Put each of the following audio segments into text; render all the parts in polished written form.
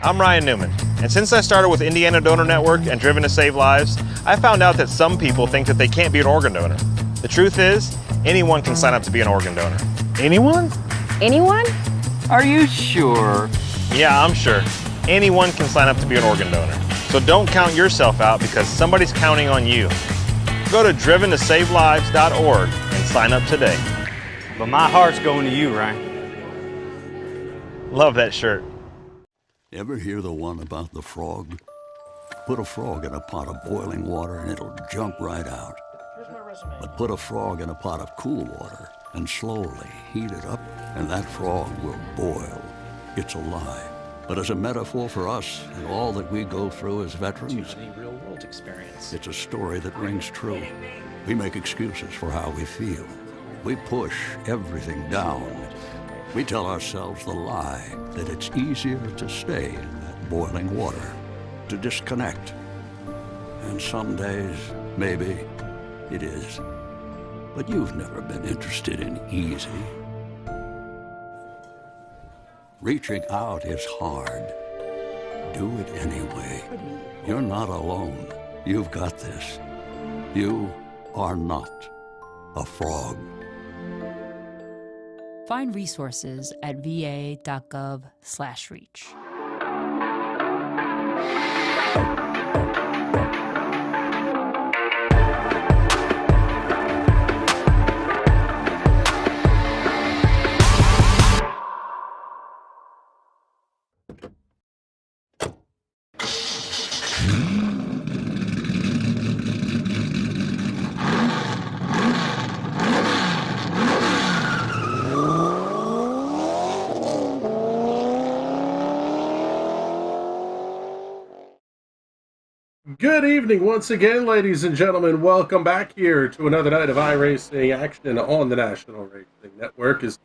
I'm Ryan Newman, and since I started with Indiana Donor Network and Driven to Save Lives, I found out that some people think that they can't be an organ donor. The truth is, anyone can sign up to be an organ donor. Anyone? Anyone? Are you sure? Yeah, I'm sure. Anyone can sign up to be an organ donor. So don't count yourself out because somebody's counting on you. Go to driventosavelives.org and sign up today. But my heart's going to you, Ryan. Love that shirt. Ever hear the one about the frog? Put a frog in a pot of boiling water and it'll jump right out. But put a frog in a pot of cool water and slowly heat it up, and that frog will boil. It's a lie. But as a metaphor for us and all that we go through as veterans, real-world experience. it's a story that rings true. We make excuses for how we feel. We push everything down. We tell ourselves the lie that it's easier to stay in that boiling water, to disconnect. And some days, maybe, it is. But you've never been interested in easy. Reaching out is hard. Do it anyway. You're not alone. You've got this. You are not a frog. Find resources at va.gov/reach. Good evening once again, ladies and gentlemen. Welcome back here to another night of iRacing action on the National Racing Network. As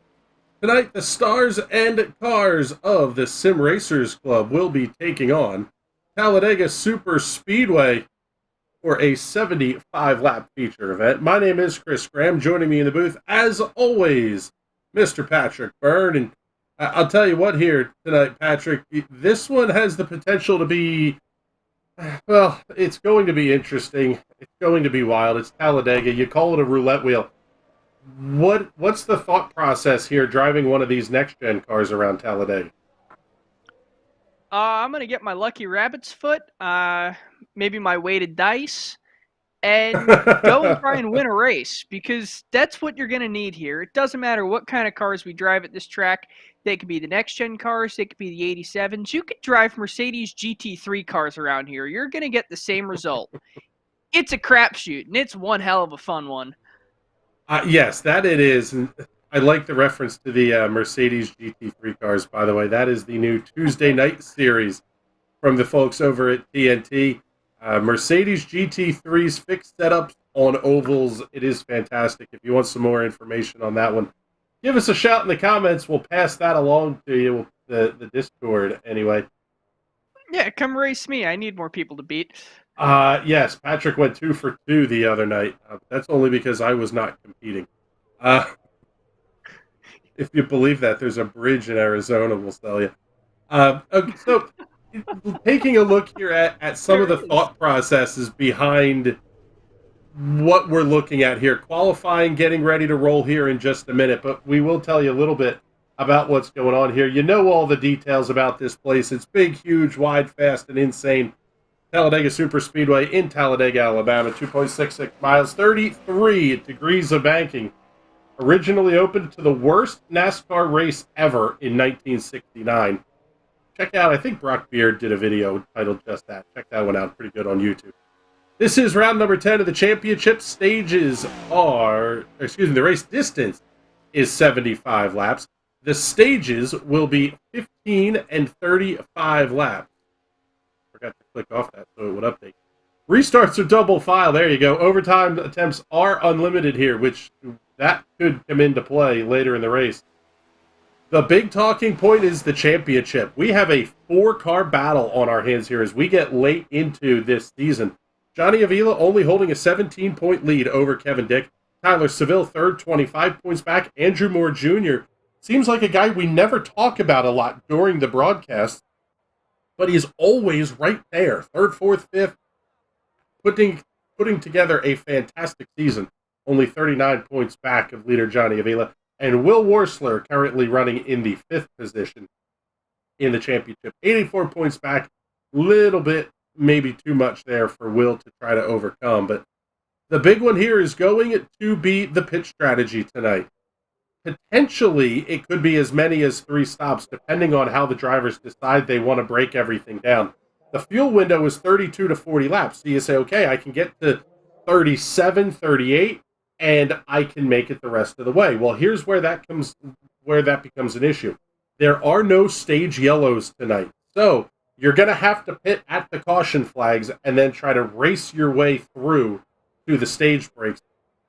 tonight, the stars and cars of the Sim Racers Club will be taking on Talladega Superspeedway for a 75-lap feature event. My name is Chris Graham. Joining me in the booth, as always, Mr. Patrick Byrne. And I'll tell you what here tonight, Patrick, this one has the potential to be... Well, it's going to be interesting. It's going to be wild. It's Talladega. You call it a roulette wheel. What's the thought process here driving one of these next-gen cars around Talladega? I'm going to get my lucky rabbit's foot, maybe my weighted dice, and go and try and win a race, because that's what you're going to need here. It doesn't matter what kind of cars we drive at this track. They could be the next-gen cars. They could be the 87s. You could drive Mercedes GT3 cars around here. You're going to get the same result. It's a crapshoot, and it's one hell of a fun one. Yes, that it is. And I like the reference to the Mercedes GT3 cars, by the way. That is the new Tuesday night series from the folks over at TNT. Mercedes GT3's fixed setups on ovals. It is fantastic. If you want some more information on that one, give us a shout in the comments. We'll pass that along to you, the Discord, anyway. Yeah, come race me. I need more people to beat. Yes, Patrick went 2 for 2 the other night. That's only because I was not competing. If you believe that, there's a bridge in Arizona, we'll tell you. Okay, so taking a look here at some of the thought processes behind what we're looking at here, qualifying, getting ready to roll here in just a minute, but we will tell you a little bit about what's going on here. You know all the details about this place. It's big, huge, wide, fast, and insane. Talladega Superspeedway in Talladega, Alabama, 2.66 miles, 33 degrees of banking. Originally opened to the worst NASCAR race ever in 1969. Check out, I think Brock Beard did a video titled just that. Check that one out, pretty good on YouTube. This is round number 10 of the championship. The race distance is 75 laps. The stages will be 15 and 35 laps. Forgot to click off that so it would update. Restarts are double file. There you go. Overtime attempts are unlimited here, which that could come into play later in the race. The big talking point is the championship. We have a 4-car battle on our hands here as we get late into this season. Johnny Avila only holding a 17-point lead over Kevin Dick. Tyler Seville third, 25 points back. Andrew Moore Jr. seems like a guy we never talk about a lot during the broadcast. but he's always right there, third, fourth, fifth, putting together a fantastic season. Only 39 points back of leader Johnny Avila, and Will Worsler currently running in the 5th position in the championship. 84 points back, little bit, maybe too much there for Will to try to overcome, but the big one here is going to be the pit strategy tonight. Potentially, it could be as many as 3 stops, depending on how the drivers decide they want to break everything down. The fuel window is 32 to 40 laps. So you say, okay, I can get to 37, 38, and I can make it the rest of the way. Well, here's where that becomes an issue. There are no stage yellows tonight. So you're going to have to pit at the caution flags and then try to race your way through to the stage breaks.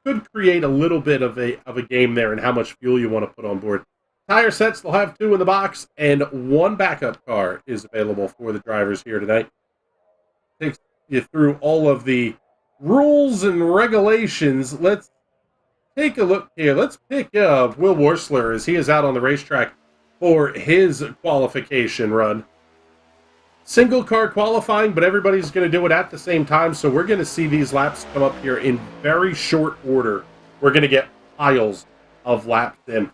Could create a little bit of a game there and how much fuel you want to put on board. Tire sets, they'll have 2 in the box, and 1 backup car is available for the drivers here tonight. Takes you through all of the rules and regulations. Let's take a look here. Let's pick up Will Worsler as he is out on the racetrack for his qualification run. Single car qualifying, but everybody's going to do it at the same time, so we're going to see these laps come up here in very short order. We're going to get piles of laps in.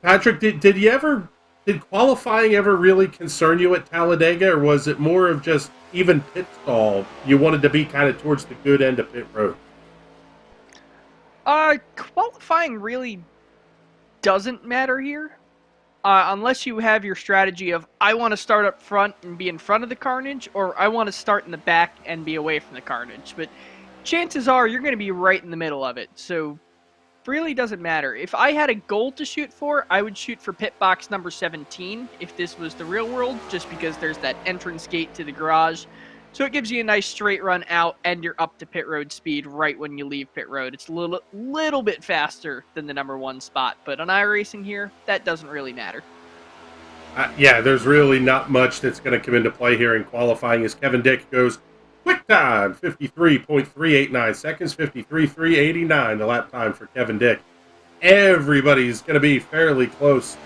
Patrick, did qualifying ever really concern you at Talladega, or was it more of just even pit stall? You wanted to be kind of towards the good end of pit road? Qualifying really doesn't matter here. Unless you have your strategy of, I want to start up front and be in front of the carnage, or I want to start in the back and be away from the carnage. But chances are you're going to be right in the middle of it, so really doesn't matter. If I had a goal to shoot for, I would shoot for pit box number 17 if this was the real world, just because there's that entrance gate to the garage. So it gives you a nice straight run out, and you're up to pit road speed right when you leave pit road. It's a little bit faster than the number 1 spot, but on iRacing here, that doesn't really matter. Yeah, there's really not much that's going to come into play here in qualifying as Kevin Dick goes quick time, 53.389 seconds, 53.389 the lap time for Kevin Dick. Everybody's going to be fairly close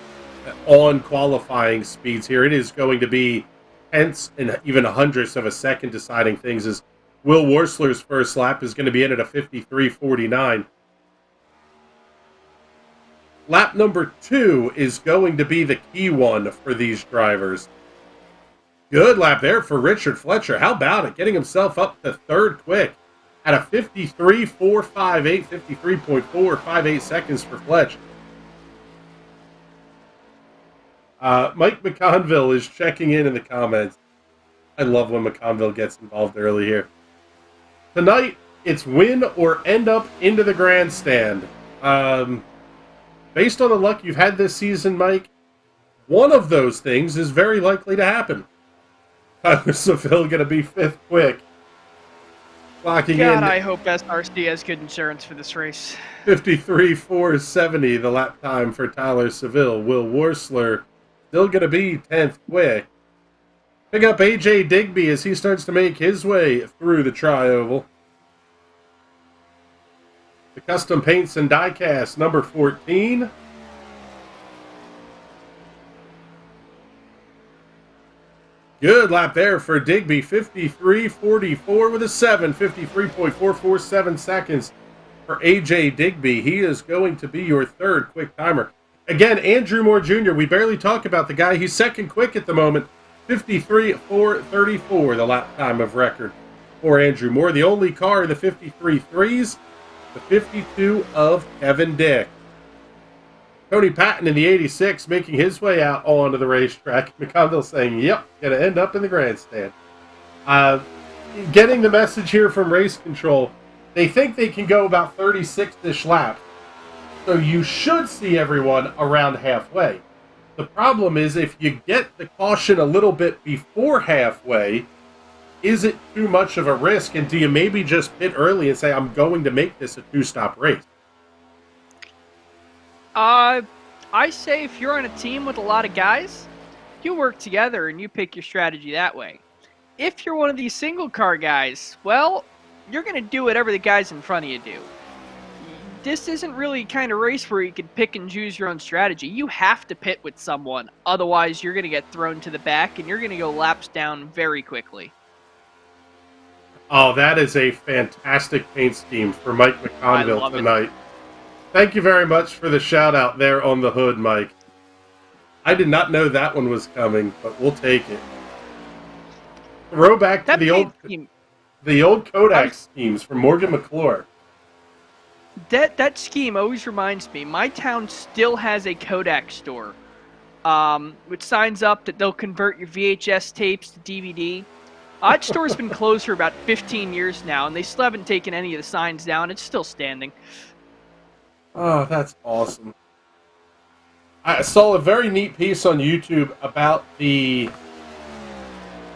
on qualifying speeds here. It is going to be tenths and even hundredths of a second deciding things, as Will Worsler's first lap is going to be in at a 53.49. Lap number 2 is going to be the key one for these drivers. Good lap there for Richard Fletcher. How about it? Getting himself up to 3rd quick at a 53.458, 53.458 seconds for Fletch. Mike McConville is checking in the comments. I love when McConville gets involved early here. Tonight, it's win or end up into the grandstand. Based on the luck you've had this season, Mike, one of those things is very likely to happen. Tyler Seville going to be 5th quick. Clocking in. I hope SRC has good insurance for this race. 53.470 the lap time for Tyler Seville. Will Worsler still going to be 10th quick. Pick up AJ Digby as he starts to make his way through the tri-oval. The custom paints and diecast, number 14. Good lap there for Digby, 53.44 with a 7, 53.447 seconds for AJ Digby. He is going to be your 3rd quick timer. Again, Andrew Moore Jr., we barely talk about the guy. He's 2nd quick at the moment, 53.434, the lap time of record for Andrew Moore. The only car in the 53.3s, the 52 of Kevin Dick. Tony Patton in the 86 making his way out onto the racetrack. McConville saying, yep, going to end up in the grandstand. Getting the message here from Race Control. They think they can go about 36-ish laps. So you should see everyone around halfway. The problem is if you get the caution a little bit before halfway, is it too much of a risk? And do you maybe just pit early and say, I'm going to make this a 2-stop race? I say if you're on a team with a lot of guys, you work together and you pick your strategy that way. If you're one of these single car guys, well, you're going to do whatever the guys in front of you do. this isn't really kind of race where you can pick and choose your own strategy. You have to pit with someone. Otherwise, you're going to get thrown to the back and you're going to go laps down very quickly. Oh, that is a fantastic paint scheme for Mike McConville tonight. Thank you very much for the shout out there on the hood, Mike. I did not know that one was coming, but we'll take it. Throw back to the old Kodak schemes from Morgan McClure. That scheme always reminds me. My town still has a Kodak store, which signs up that they'll convert your VHS tapes to DVD. That store's been closed for about 15 years now, and they still haven't taken any of the signs down. It's still standing. Oh, that's awesome. I saw a very neat piece on YouTube about the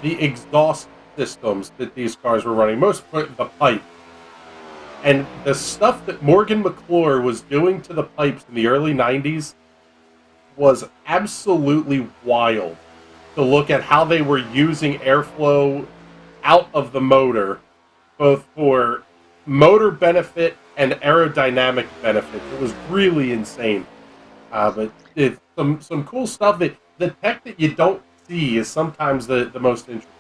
exhaust systems that these cars were running, most of the pipe. And the stuff that Morgan McClure was doing to the pipes in the early 90s was absolutely wild. To look at how they were using airflow out of the motor, both for motor benefit and aerodynamic benefit. It was really insane. But it's some cool stuff. That the tech that you don't see is sometimes the most interesting.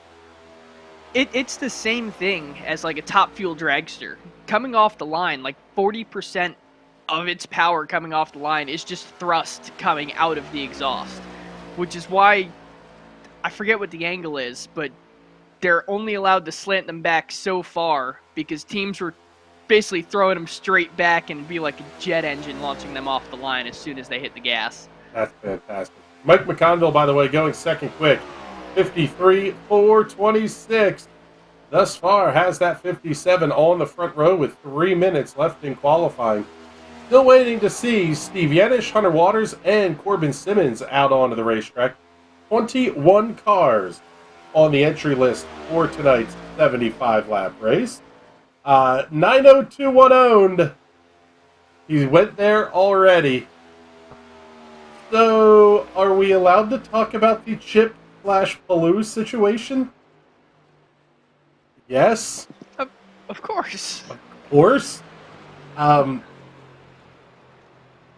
It's the same thing as like a top fuel dragster. Coming off the line, like 40% of its power coming off the line is just thrust coming out of the exhaust. Which is why, I forget what the angle is, but they're only allowed to slant them back so far because teams were basically throwing them straight back and be like a jet engine launching them off the line as soon as they hit the gas. That's fantastic. Mike McConville, by the way, going second quick. 53.426. Thus far has that 57 on the front row with 3 minutes left in qualifying. Still waiting to see Steve Yenish, Hunter Waters, and Corbin Simmons out onto the racetrack. 21 cars on the entry list for tonight's 75-lap race. 902-1 owned. He went there already. So, are we allowed to talk about the Chip/Palou situation? Yes. Of course. Of course. That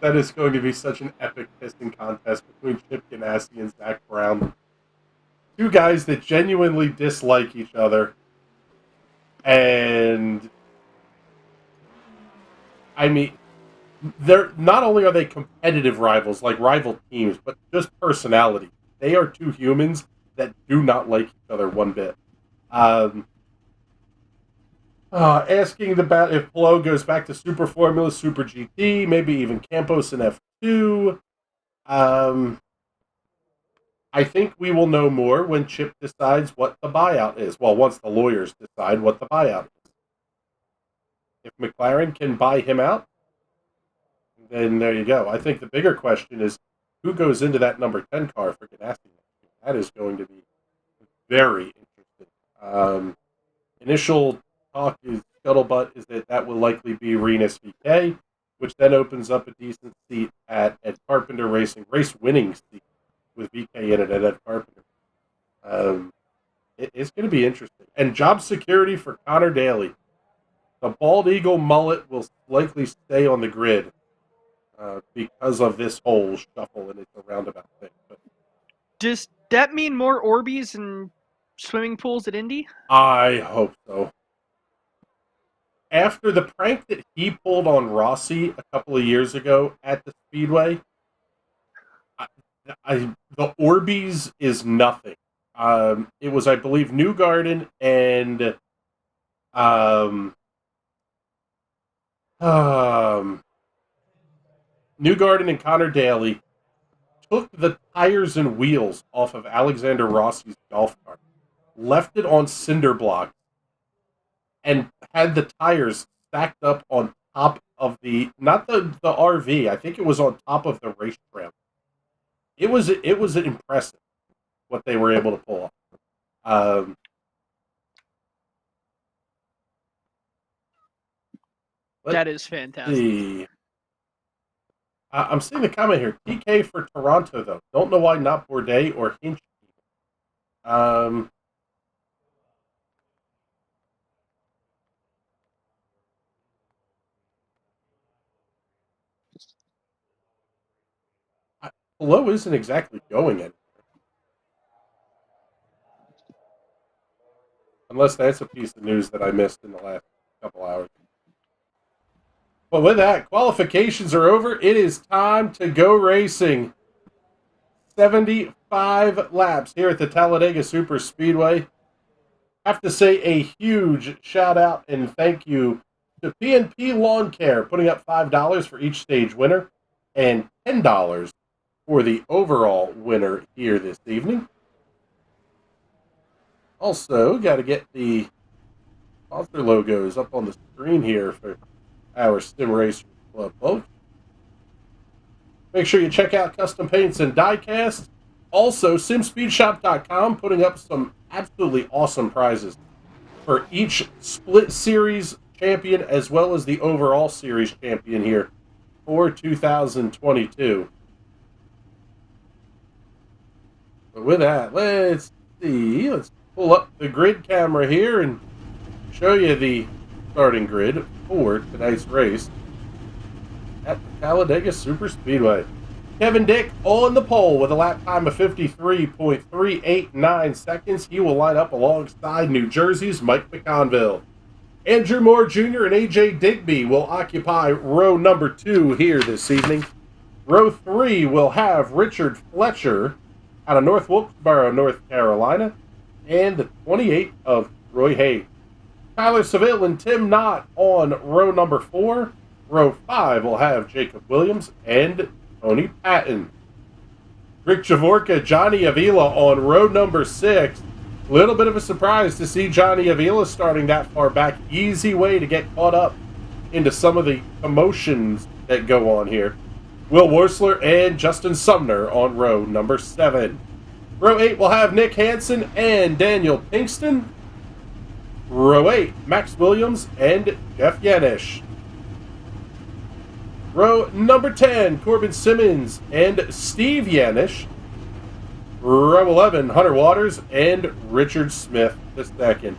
is going to be such an epic pissing contest between Chip Ganassi and Zach Brown. Two guys that genuinely dislike each other. And I mean, they're not only are they competitive rivals, like rival teams, but just personality. They are two humans that do not like each other one bit. Asking about if Palou goes back to Super Formula, Super GT, maybe even Campos and F2. I think we will know more when Chip decides what the buyout is. Well, once the lawyers decide what the buyout is. If McLaren can buy him out, then there you go. I think the bigger question is who goes into that number 10 car for Ganassi. That is going to be very interesting. Initial talk is scuttlebutt is that will likely be Renus VK, which then opens up a decent seat at Carpenter Racing, race winning seat with VK in it at Ed Carpenter. It's going to be interesting. And job security for Connor Daly. The bald eagle mullet will likely stay on the grid because of this whole shuffle, and it's a roundabout thing. But does that mean more Orbeez and swimming pools at Indy? I hope so. After the prank that he pulled on Rossi a couple of years ago at the Speedway, the Orbeez is nothing. It was, I believe, Newgarden and Newgarden and Connor Daly took the tires and wheels off of Alexander Rossi's golf cart, left it on cinder blocks, and had the tires stacked up on top of not the RV, I think it was on top of the race trail. It was impressive what they were able to pull off. That is fantastic. I'm seeing the comment here. TK for Toronto, though. Don't know why not Bourdais or Hinch. Palou isn't exactly going anywhere. Unless that's a piece of news that I missed in the last couple hours. But with that, qualifications are over. It is time to go racing. 75 laps here at the Talladega Superspeedway. I have to say a huge shout out and thank you to P&P Lawn Care, putting up $5 for each stage winner and $10 for the overall winner here this evening. Also, got to get the sponsor logos up on the screen here for our Sim Racer Club folks. Make sure you check out Custom Paints and Diecast. Also, SimSpeedShop.com putting up some absolutely awesome prizes for each split series champion as well as the overall series champion here for 2022. But with that, let's see. Let's pull up the grid camera here and show you the starting grid for tonight's race at the Talladega Superspeedway. Kevin Dick on the pole with a lap time of 53.389 seconds. He will line up alongside New Jersey's Mike McConville. Andrew Moore Jr. and A.J. Digby will occupy row number 2 here this evening. Row 3 will have Richard Fletcher out of North Wilkesboro, North Carolina, and the 28 of Roy Hay. Tyler Seville and Tim Knott on row number 4. Row 5 will have Jacob Williams and Tony Patton. Rick Javorka, Johnny Avila on row number 6. Little bit of a surprise to see Johnny Avila starting that far back. Easy way to get caught up into some of the commotions that go on here. Will Worsler and Justin Sumner on row number 7. Row 8 will have Nick Hansen and Daniel Pinkston. Row 8, Max Williams and Jeff Yanish. Row number 10, Corbin Simmons and Steve Yanish. Row 11, Hunter Waters and Richard Smith II.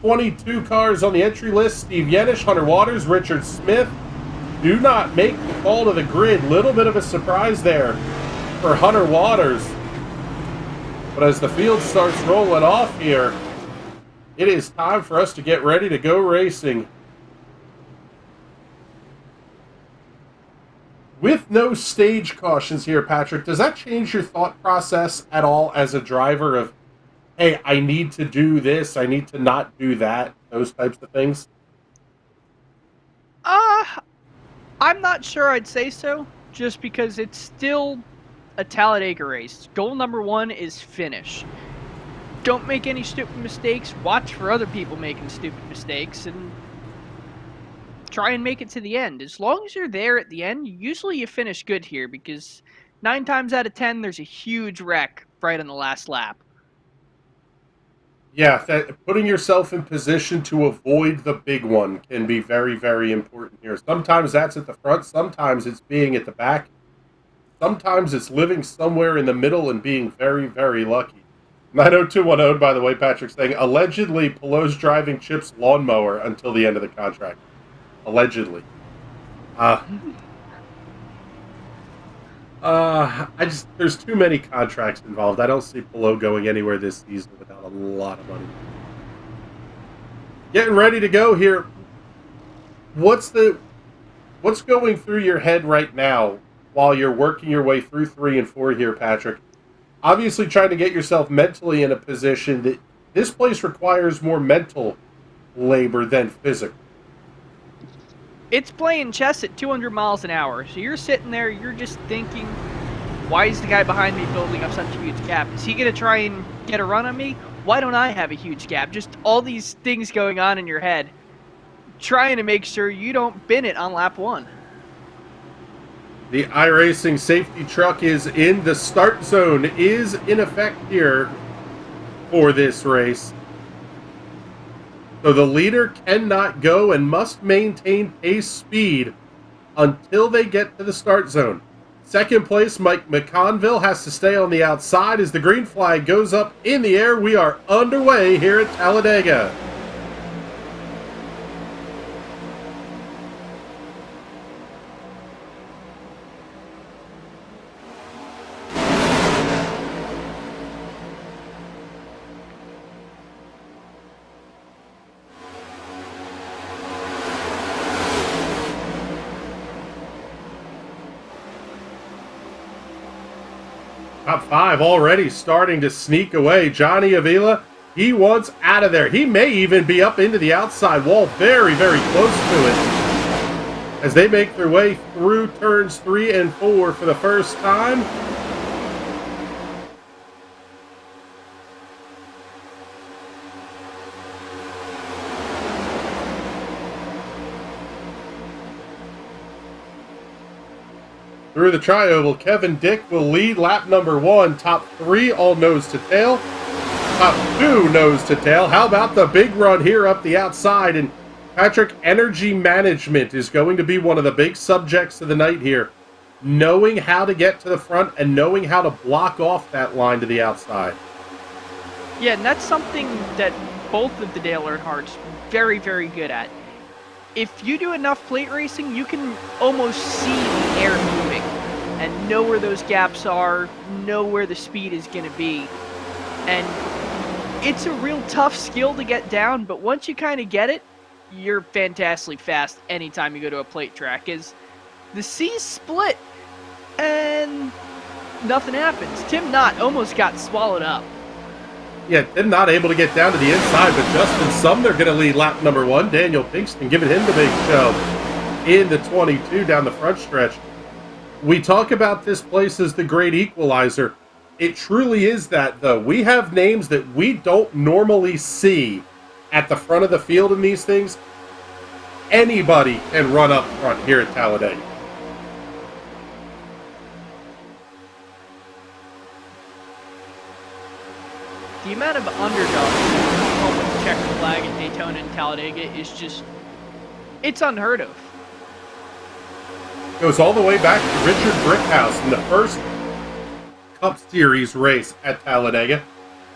22 cars on the entry list. Steve Yanish, Hunter Waters, Richard Smith. Do not make the call to the grid. Little bit of a surprise there for Hunter Waters. But as the field starts rolling off here, it is time for us to get ready to go racing. With no stage cautions here, Patrick, does that change your thought process at all as a driver of, hey, I need to do this, I need to not do that, those types of things? I'm not sure I'd say so, just because it's still a Talladega race. Goal number 1 is finish. Don't make any stupid mistakes, watch for other people making stupid mistakes, and try and make it to the end. As long as you're there at the end, usually you finish good here, because 9 times out of 10, there's a huge wreck right on the last lap. Yeah, putting yourself in position to avoid the big one can be very, very important here. Sometimes that's at the front, sometimes it's being at the back, sometimes it's living somewhere in the middle and being very, very lucky. 90210, by the way, Patrick saying, allegedly, Pelosi driving Chip's lawnmower until the end of the contract. Allegedly. There's too many contracts involved. I don't see Palou going anywhere this season without a lot of money. Getting ready to go here. What's going through your head right now while you're working your way through 3 and 4 here, Patrick? Obviously trying to get yourself mentally in a position that this place requires more mental labor than physical. It's playing chess at 200 miles an hour, so you're sitting there, you're just thinking, why is the guy behind me building up such a huge gap? Is he going to try and get a run on me? Why don't I have a huge gap? Just all these things going on in your head, trying to make sure you don't bin it on lap 1. The iRacing safety truck is in. The start zone is in effect here for this race. So the leader cannot go and must maintain pace speed until they get to the start zone. Second place, Mike McConville has to stay on the outside as the green flag goes up in the air. We are underway here at Talladega. Top 5 already starting to sneak away. Johnny Avila, he wants out of there. He may even be up into the outside wall, very, very close to it, as they make their way through turns 3 and 4 for the first time. Through the tri-oval, Kevin Dick will lead lap number 1. Top 3 all nose to tail. Top 2 nose to tail. How about the big run here up the outside? And Patrick, energy management is going to be one of the big subjects of the night here. Knowing how to get to the front and knowing how to block off that line to the outside. Yeah, and that's something that both of the Dale Earnhardts very, very good at. If you do enough plate racing, you can almost see the air moving and know where those gaps are, know where the speed is going to be. And it's a real tough skill to get down, but once you kind of get it, you're fantastically fast anytime you go to a plate track. Is the C's split and nothing happens. Tim Knott almost got swallowed up. Yeah, Tim not able to get down to the inside, but Justin Sumner going to lead lap number 1. Daniel Pinkston giving him the big show in the 22 down the front stretch. We talk about this place as the great equalizer. It truly is that, though. We have names that we don't normally see at the front of the field in these things. Anybody can run up front here at Talladega. The amount of underdogs home with the checkered flag at Daytona and Talladega is just, it's unheard of. Goes all the way back to Richard Brickhouse in the first Cup Series race at Talladega.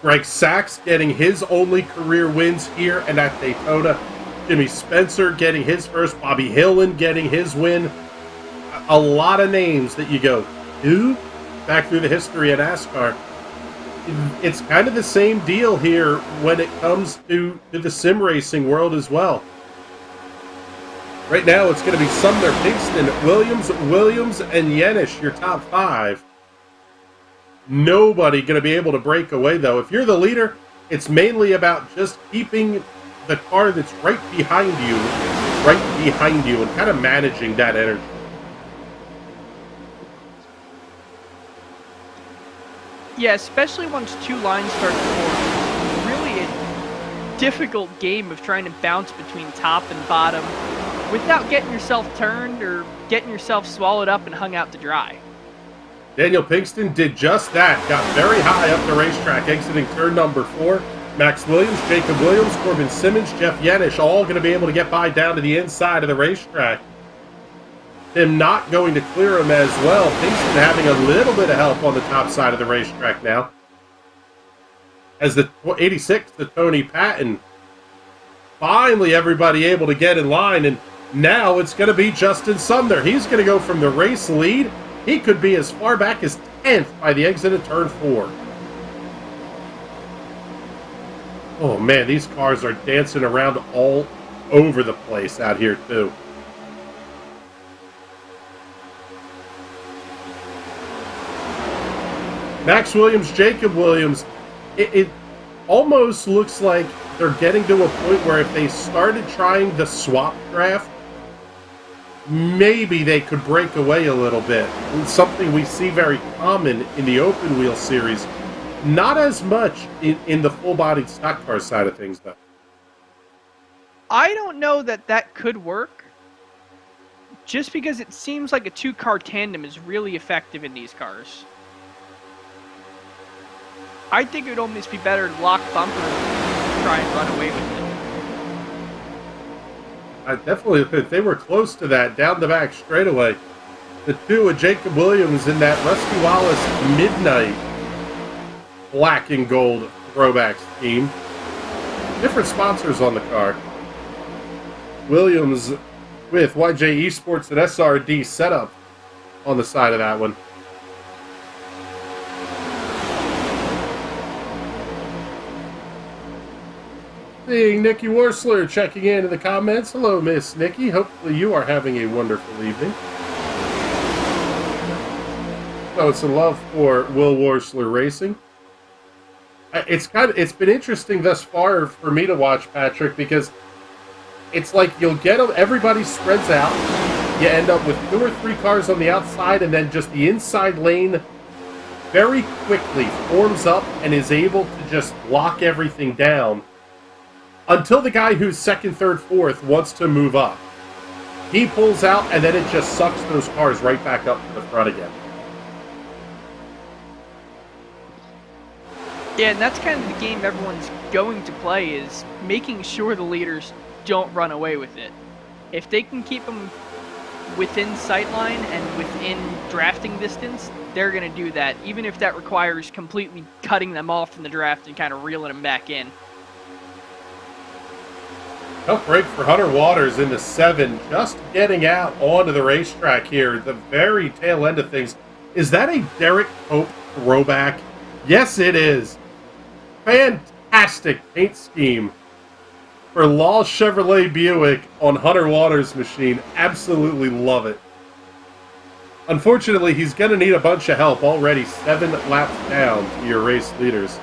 Greg Sachs getting his only career wins here and at Daytona. Jimmy Spencer getting his first. Bobby Hillin getting his win. A lot of names that you go, who? Back through the history of NASCAR. It's kind of the same deal here when it comes to the sim racing world as well. Right now, it's going to be Sumner, Pinkston, Williams, and Yenish, your top 5. Nobody going to be able to break away, though. If you're the leader, it's mainly about just keeping the car that's right behind you, and kind of managing that energy. Yeah, especially once two lines start to form. Really a difficult game of trying to bounce between top and bottom without getting yourself turned or getting yourself swallowed up and hung out to dry. Daniel Pinkston did just that. Got very high up the racetrack, exiting turn number 4. Max Williams, Jacob Williams, Corbin Simmons, Jeff Yenish, all going to be able to get by down to the inside of the racetrack. Tim not going to clear him as well. Pinkston having a little bit of help on the top side of the racetrack now. As the 86, the Tony Patton. Finally, everybody able to get in line, and now it's going to be Justin Sumner. He's going to go from the race lead. He could be as far back as 10th by the exit of turn 4. Oh man, these cars are dancing around all over the place out here too. Max Williams, Jacob Williams, it almost looks like they're getting to a point where if they started trying the swap draft, maybe they could break away a little bit. It's something we see very common in the open wheel series. Not as much in the full-bodied stock car side of things, though. I don't know that that could work, just because it seems like a two-car tandem is really effective in these cars. I think it would almost be better to lock bumper and try and run away with it. I definitely, if they were close to that, down the back straightaway, the two of Jacob Williams in that Rusty Wallace Midnight black and gold throwback scheme. Different sponsors on the car. Williams with YJ Esports and SRD setup on the side of that one. Seeing Nikki Worsler checking in the comments. Hello, Miss Nikki. Hopefully you are having a wonderful evening. showing some love for Will Worsler Racing. It's been interesting thus far for me to watch, Patrick, because it's like you'll get them, everybody spreads out, you end up with 2 or 3 cars on the outside, and then just the inside lane very quickly forms up and is able to just lock everything down until the guy who's second, third, fourth wants to move up. He pulls out, and then it just sucks those cars right back up to the front again. Yeah, and that's kind of the game everyone's going to play, is making sure the leaders don't run away with it. If they can keep them within sightline and within drafting distance, they're going to do that, even if that requires completely cutting them off from the draft and kind of reeling them back in. Tough break for Hunter Waters into 7, just getting out onto the racetrack here, the very tail end of things. Is that a Derek Pope throwback? Yes, it is. Fantastic paint scheme for Law Chevrolet Buick on Hunter Waters' machine. Absolutely love it. Unfortunately, he's going to need a bunch of help already 7 laps down to your race leaders.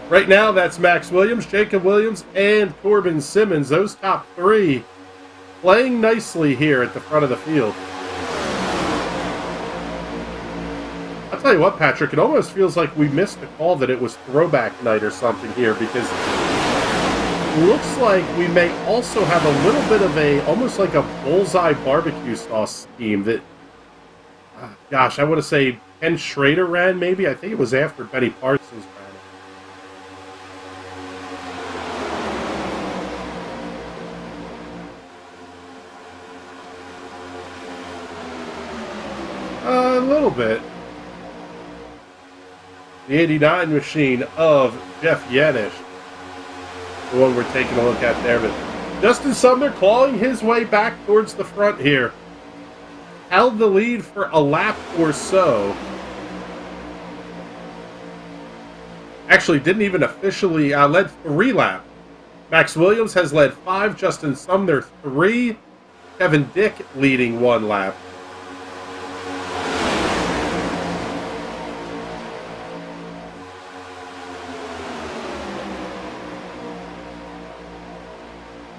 Right now, that's Max Williams, Jacob Williams, and Corbin Simmons. Those top 3 playing nicely here at the front of the field. I'll tell you what, Patrick, it almost feels like we missed the call that it was throwback night or something here, because it looks like we may also have a little bit of a, almost like a bullseye barbecue sauce scheme that, gosh, I want to say Ken Schrader ran, maybe? I think it was after Benny Parsons ran it. A little bit. The 89 machine of Jeff Yanish. The one we're taking a look at there. But Justin Sumner clawing his way back towards the front here. Held the lead for a lap or so. Actually, didn't even officially led 3 laps. Max Williams has led 5. Justin Sumner 3. Kevin Dick leading 1 lap.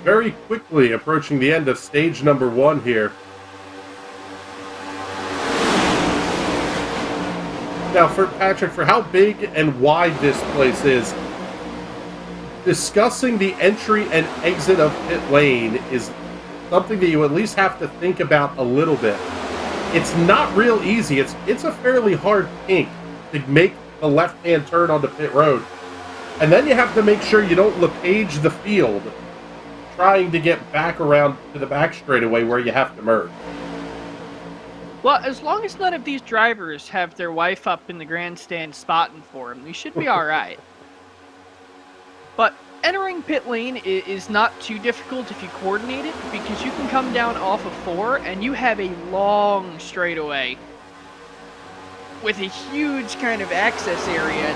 Very quickly approaching the end of stage number 1 here. Now, for Patrick, for how big and wide this place is, discussing the entry and exit of pit lane is something that you at least have to think about a little bit. It's not real easy. It's a fairly hard kink to make the left-hand turn onto pit road. And then you have to make sure you don't LePage the field trying to get back around to the back straightaway where you have to merge. Well, as long as none of these drivers have their wife up in the grandstand spotting for them, we should be all right. But entering pit lane is not too difficult if you coordinate it, because you can come down off of 4 and you have a long straightaway with a huge kind of access area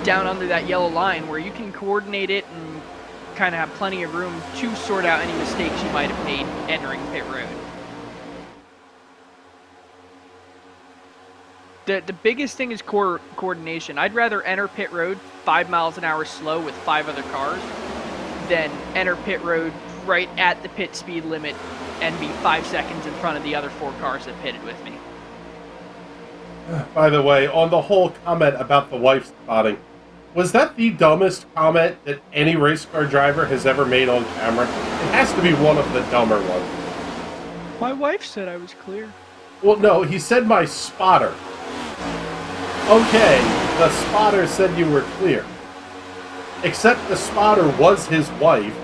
down under that yellow line where you can coordinate it and kind of have plenty of room to sort out any mistakes you might have made entering pit road. The biggest thing is coordination. I'd rather enter pit road 5 miles an hour slow with 5 other cars than enter pit road right at the pit speed limit and be 5 seconds in front of the other 4 cars that pitted with me. By the way, on the whole comment about the wife spotting, was that the dumbest comment that any race car driver has ever made on camera? It has to be one of the dumber ones. My wife said I was clear. Well, no, he said my spotter. Okay, the spotter said you were clear. Except the spotter was his wife.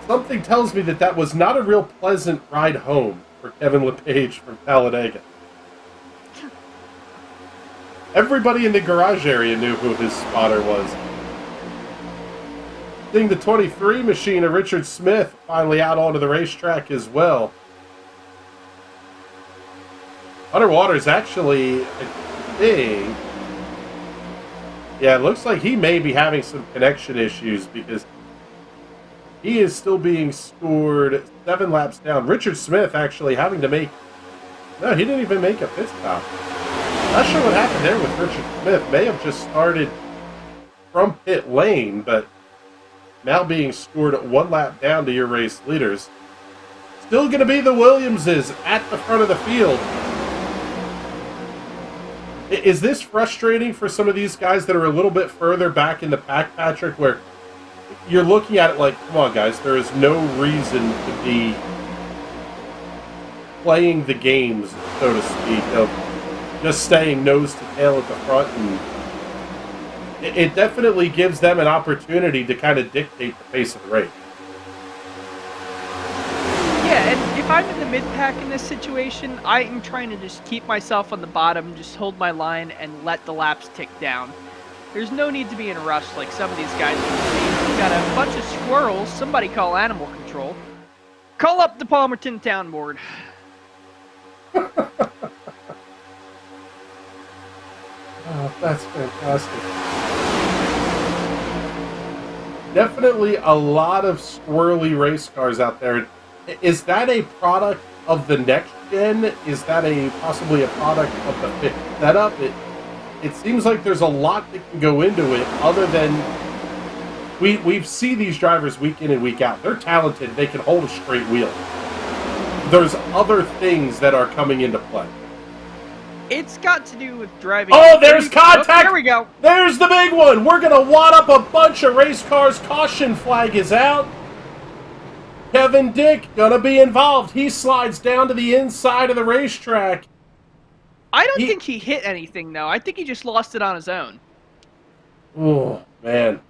Something tells me that that was not a real pleasant ride home for Kevin LePage from Talladega. Everybody in the garage area knew who his spotter was. Seeing the 23 machine of Richard Smith finally out onto the racetrack as well. Hunter Waters actually, I think... Yeah, it looks like he may be having some connection issues because he is still being scored 7 laps down. Richard Smith actually having to make No, he didn't even make a pit stop. Not sure what happened there with Richard Smith. May have just started from pit lane, but now being scored at 1 lap down to your race leaders. Still going to be the Williamses at the front of the field. Is this frustrating for some of these guys that are a little bit further back in the pack, Patrick, where you're looking at it like, come on, guys, there is no reason to be playing the games, so to speak, of just staying nose to tail at the front, and it definitely gives them an opportunity to kind of dictate the pace of the race. Yeah, and if I'm in the mid-pack in this situation, I am trying to just keep myself on the bottom, just hold my line, and let the laps tick down. There's no need to be in a rush like some of these guys we've got a bunch of squirrels. Somebody call animal control. Call up the Palmerton Town Board. Oh, that's fantastic. Definitely a lot of squirrely race cars out there. Is that a product of the next gen? Is that possibly a product of the fifth setup? It seems like there's a lot that can go into it other than we see these drivers week in and week out. They're talented. They can hold a straight wheel. There's other things that are coming into play. It's got to do with driving. Oh, there's contact! Oh, there we go. There's the big one! We're going to wad up a bunch of race cars. Caution flag is out. Kevin Dick going to be involved. He slides down to the inside of the racetrack. I don't think he hit anything, though. I think he just lost it on his own. Oh, man.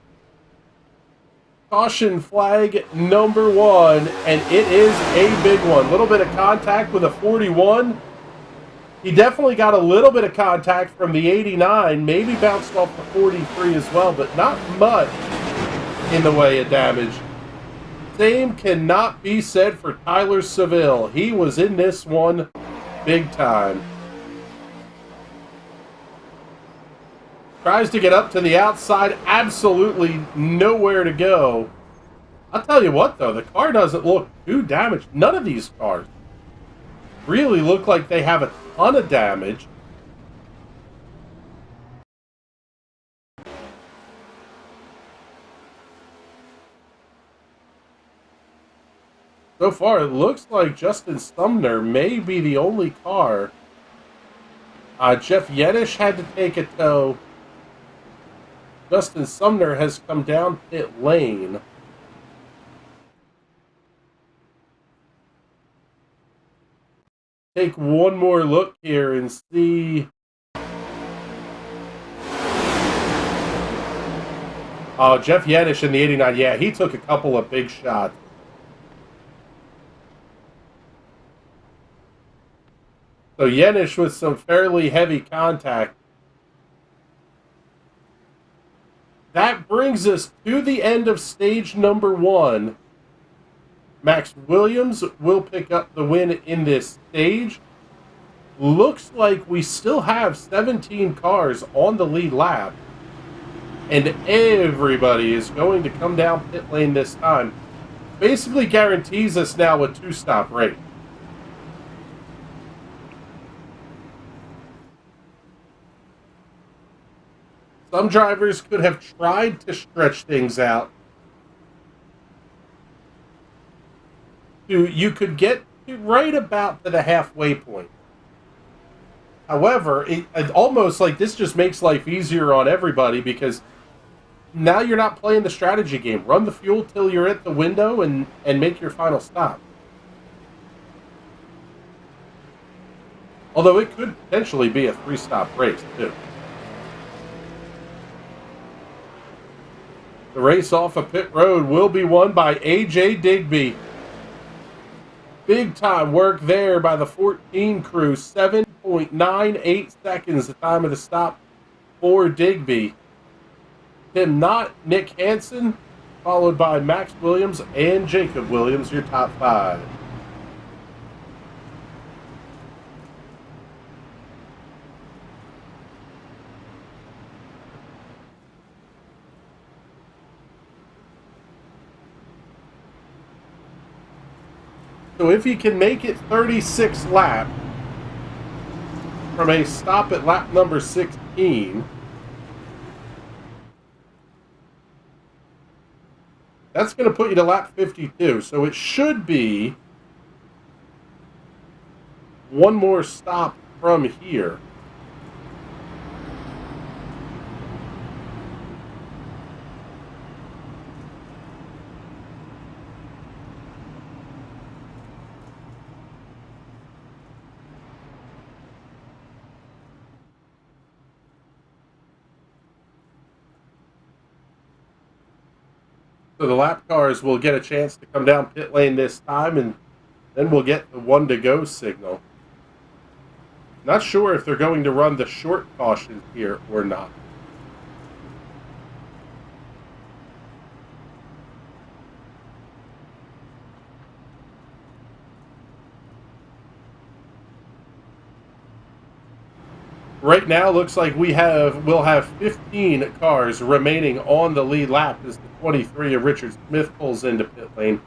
Caution flag number 1, and it is a big one. Little bit of contact with a 41. He definitely got a little bit of contact from the 89, maybe bounced off the 43 as well, but not much in the way of damage. Same cannot be said for Tyler Seville. He was in this one big time. Tries to get up to the outside, absolutely nowhere to go. I'll tell you what, though, the car doesn't look too damaged. None of these cars really look like they have a ton of damage. So far, it looks like Justin Sumner may be the only car. Jeff Yedish had to take a tow. Justin Sumner has come down pit lane. Take one more look here and see. Oh, Jeff Yedish in the 89. Yeah, he took a couple of big shots. So Yenish with some fairly heavy contact. That brings us to the end of stage number 1. Max Williams will pick up the win in this stage. Looks like we still have 17 cars on the lead lap. And everybody is going to come down pit lane this time. Basically guarantees us now a 2-stop race. Some drivers could have tried to stretch things out. You could get right about to the halfway point. However, it almost like this just makes life easier on everybody because now you're not playing the strategy game. Run the fuel till you're at the window and make your final stop. Although it could potentially be a 3-stop race, too. The race off of pit road will be won by A.J. Digby. Big time work there by the 14 crew. 7.98 seconds the time of the stop for Digby. Tim Knott, Nick Hansen, followed by Max Williams and Jacob Williams, your top 5. So if you can make it 36 laps, from a stop at lap number 16. That's going to put you to lap 52, so it should be one more stop from here. So the lap cars will get a chance to come down pit lane this time, and then we'll get the 1 to go signal. Not sure if they're going to run the short caution here or not. Right now, looks like we'll have 15 cars remaining on the lead lap as the 23 of Richard Smith pulls into pit lane.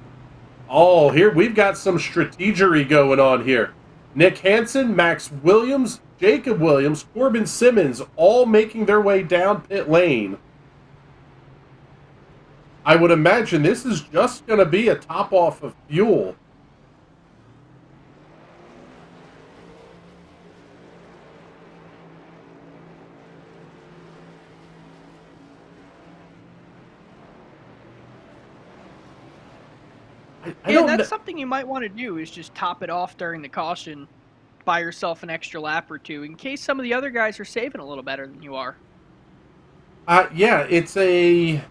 Oh, here we've got some strategery going on here. Nick Hansen, Max Williams, Jacob Williams, Corbin Simmons, all making their way down pit lane. I would imagine this is just going to be a top off of fuel. Yeah, that's something you might want to do, is just top it off during the caution, buy yourself an extra lap or two, in case some of the other guys are saving a little better than you are. Yeah, it's a...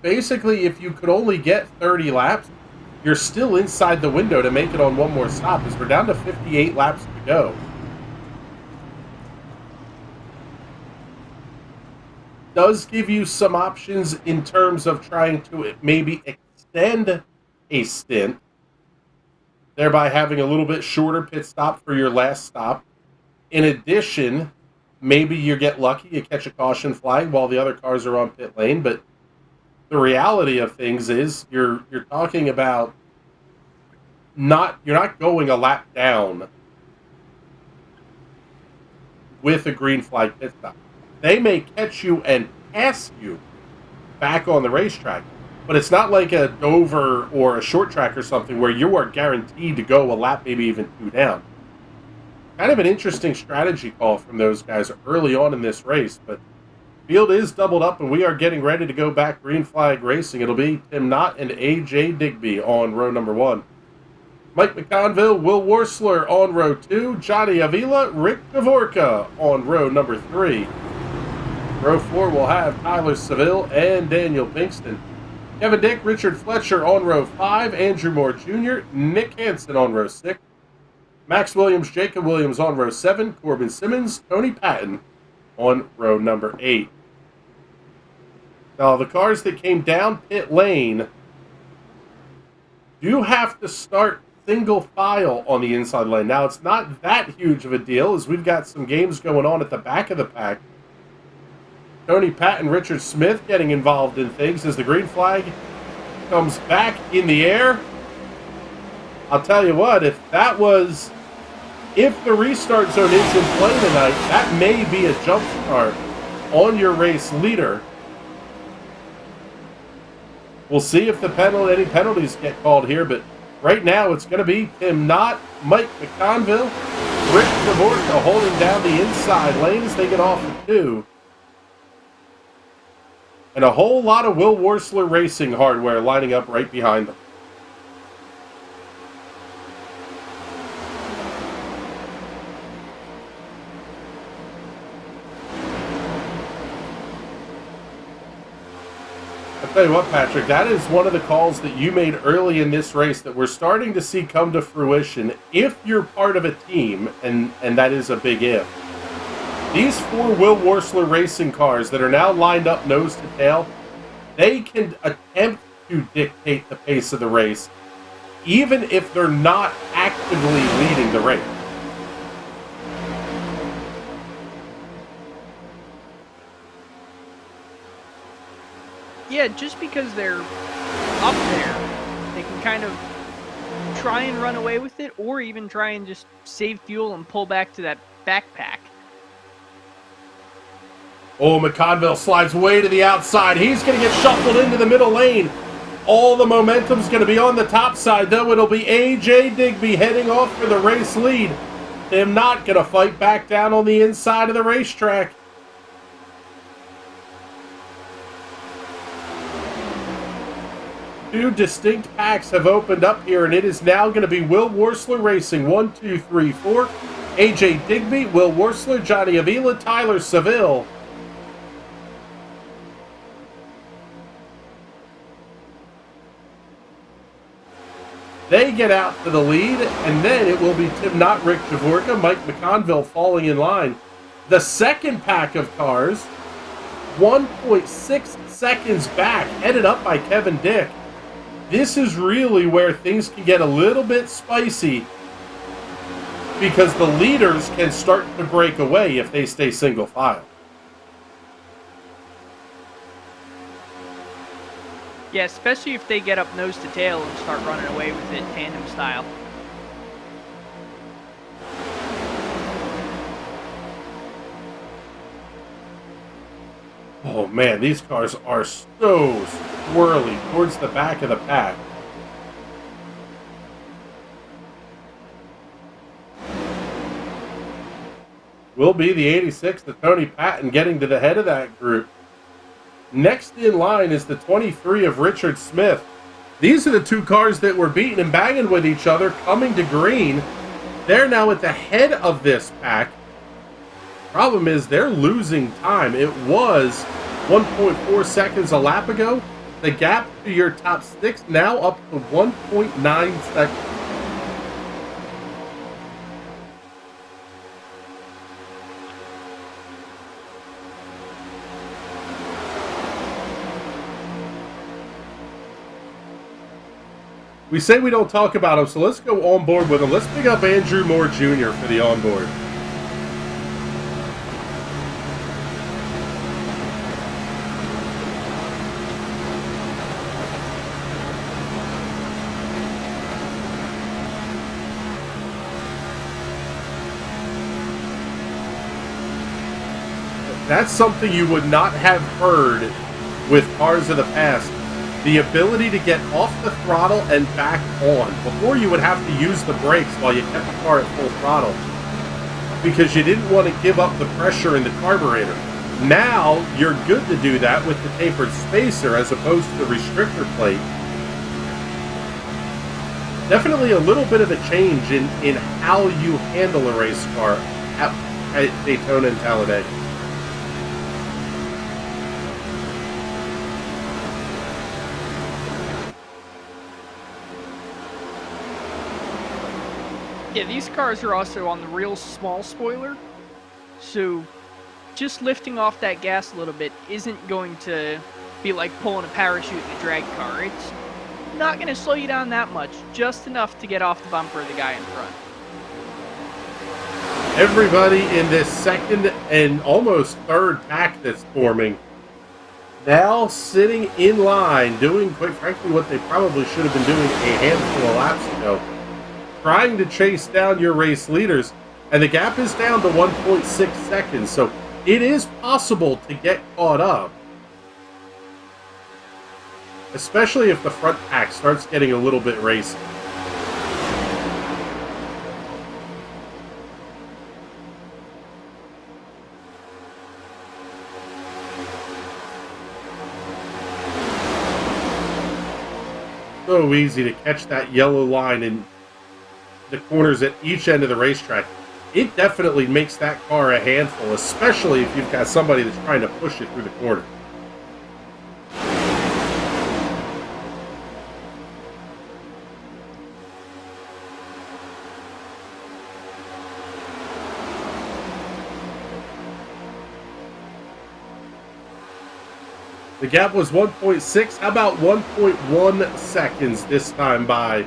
Basically, if you could only get 30 laps, you're still inside the window to make it on one more stop, as we're down to 58 laps to go. Does give you some options in terms of trying to maybe extend a stint, thereby having a little bit shorter pit stop for your last stop. In addition, maybe you get lucky, you catch a caution flag while the other cars are on pit lane, but the reality of things is you're talking about you're not going a lap down with a green flag pit stop. They may catch you and pass you back on the racetrack, but it's not like a Dover or a short track or something where you are guaranteed to go a lap, maybe even 2 down. Kind of an interesting strategy call from those guys early on in this race, but field is doubled up and we are getting ready to go back green flag racing. It'll be Tim Knott and AJ Digby on row number 1. Mike McConville, Will Worsler on row 2, Johnny Avila, Rick Kavorka on row number 3. Row 4 will have Tyler Seville and Daniel Pinkston. Kevin Dick, Richard Fletcher on row 5, Andrew Moore Jr., Nick Hansen on row 6, Max Williams, Jacob Williams on row 7, Corbin Simmons, Tony Patton on row number 8. Now, the cars that came down pit lane do have to start single file on the inside lane. Now, it's not that huge of a deal, as we've got some games going on at the back of the pack. Tony Patton, Richard Smith getting involved in things as the green flag comes back in the air. I'll tell you what, if the restart zone is in play tonight, that may be a jump start on your race leader. We'll see if any penalties get called here, but right now it's going to be Tim Knott, Mike McConville, Rick Kavorka holding down the inside lane as they get off of 2. And a whole lot of Will Worsler Racing hardware lining up right behind them. I'll tell you what, Patrick, that is one of the calls that you made early in this race that we're starting to see come to fruition if you're part of a team, and that is a big if. These 4 Will Worsler Racing cars that are now lined up nose to tail, they can attempt to dictate the pace of the race, even if they're not actively leading the race. Yeah, just because they're up there, they can kind of try and run away with it, or even try and just save fuel and pull back to that backpack. Oh, McConville slides way to the outside. He's going to get shuffled into the middle lane. All the momentum's going to be on the top side, though. It'll be A.J. Digby heading off for the race lead. Him not going to fight back down on the inside of the racetrack. Two distinct packs have opened up here, and it is now going to be Will Worsler racing 1, 2, 3, 4. A.J. Digby, Will Worsler, Johnny Avila, Tyler Seville. They get out to the lead, and then it will be Tim Knott, Rick Javorka, Mike McConville falling in line. The second pack of cars, 1.6 seconds back, headed up by Kevin Dick. This is really where things can get a little bit spicy, because the leaders can start to break away if they stay single file. Yeah, especially if they get up nose to tail and start running away with it tandem style. Oh man, these cars are so swirly towards the back of the pack. Will be the 86 to Tony Patton getting to the head of that group. Next in line is the 23 of Richard Smith. These are the two cars that were beating and banging with each other coming to green. They're now at the head of this pack. Problem is they're losing time. It was 1.4 seconds a lap ago. The gap to your top six now up to 1.9 seconds. We say we don't talk about him, so let's go on board with him. Let's pick up Andrew Moore Jr. for the onboard. That's something you would not have heard with cars of the past. The ability to get off the throttle and back on. Before, you would have to use the brakes while you kept the car at full throttle because you didn't want to give up the pressure in the carburetor. Now, you're good to do that with the tapered spacer as opposed to the restrictor plate. Definitely a little bit of a change in how you handle a race car at Daytona and Talladega. Yeah, these cars are also on the real small spoiler, so just lifting off that gas a little bit isn't going to be like pulling a parachute in a drag car. It's not going to slow you down that much, just enough to get off the bumper of the guy in front. Everybody in this second and almost third pack that's forming now sitting in line, doing, quite frankly, what they probably should have been doing a handful of laps ago. Trying to chase down your race leaders, and the gap is down to 1.6 seconds, so it is possible to get caught up. Especially if the front pack starts getting a little bit racy. So easy to catch that yellow line in the corners at each end of the racetrack. It definitely makes that car a handful, especially if you've got somebody that's trying to push it through the corner. The gap was 1.6. How about 1.1 seconds this time by?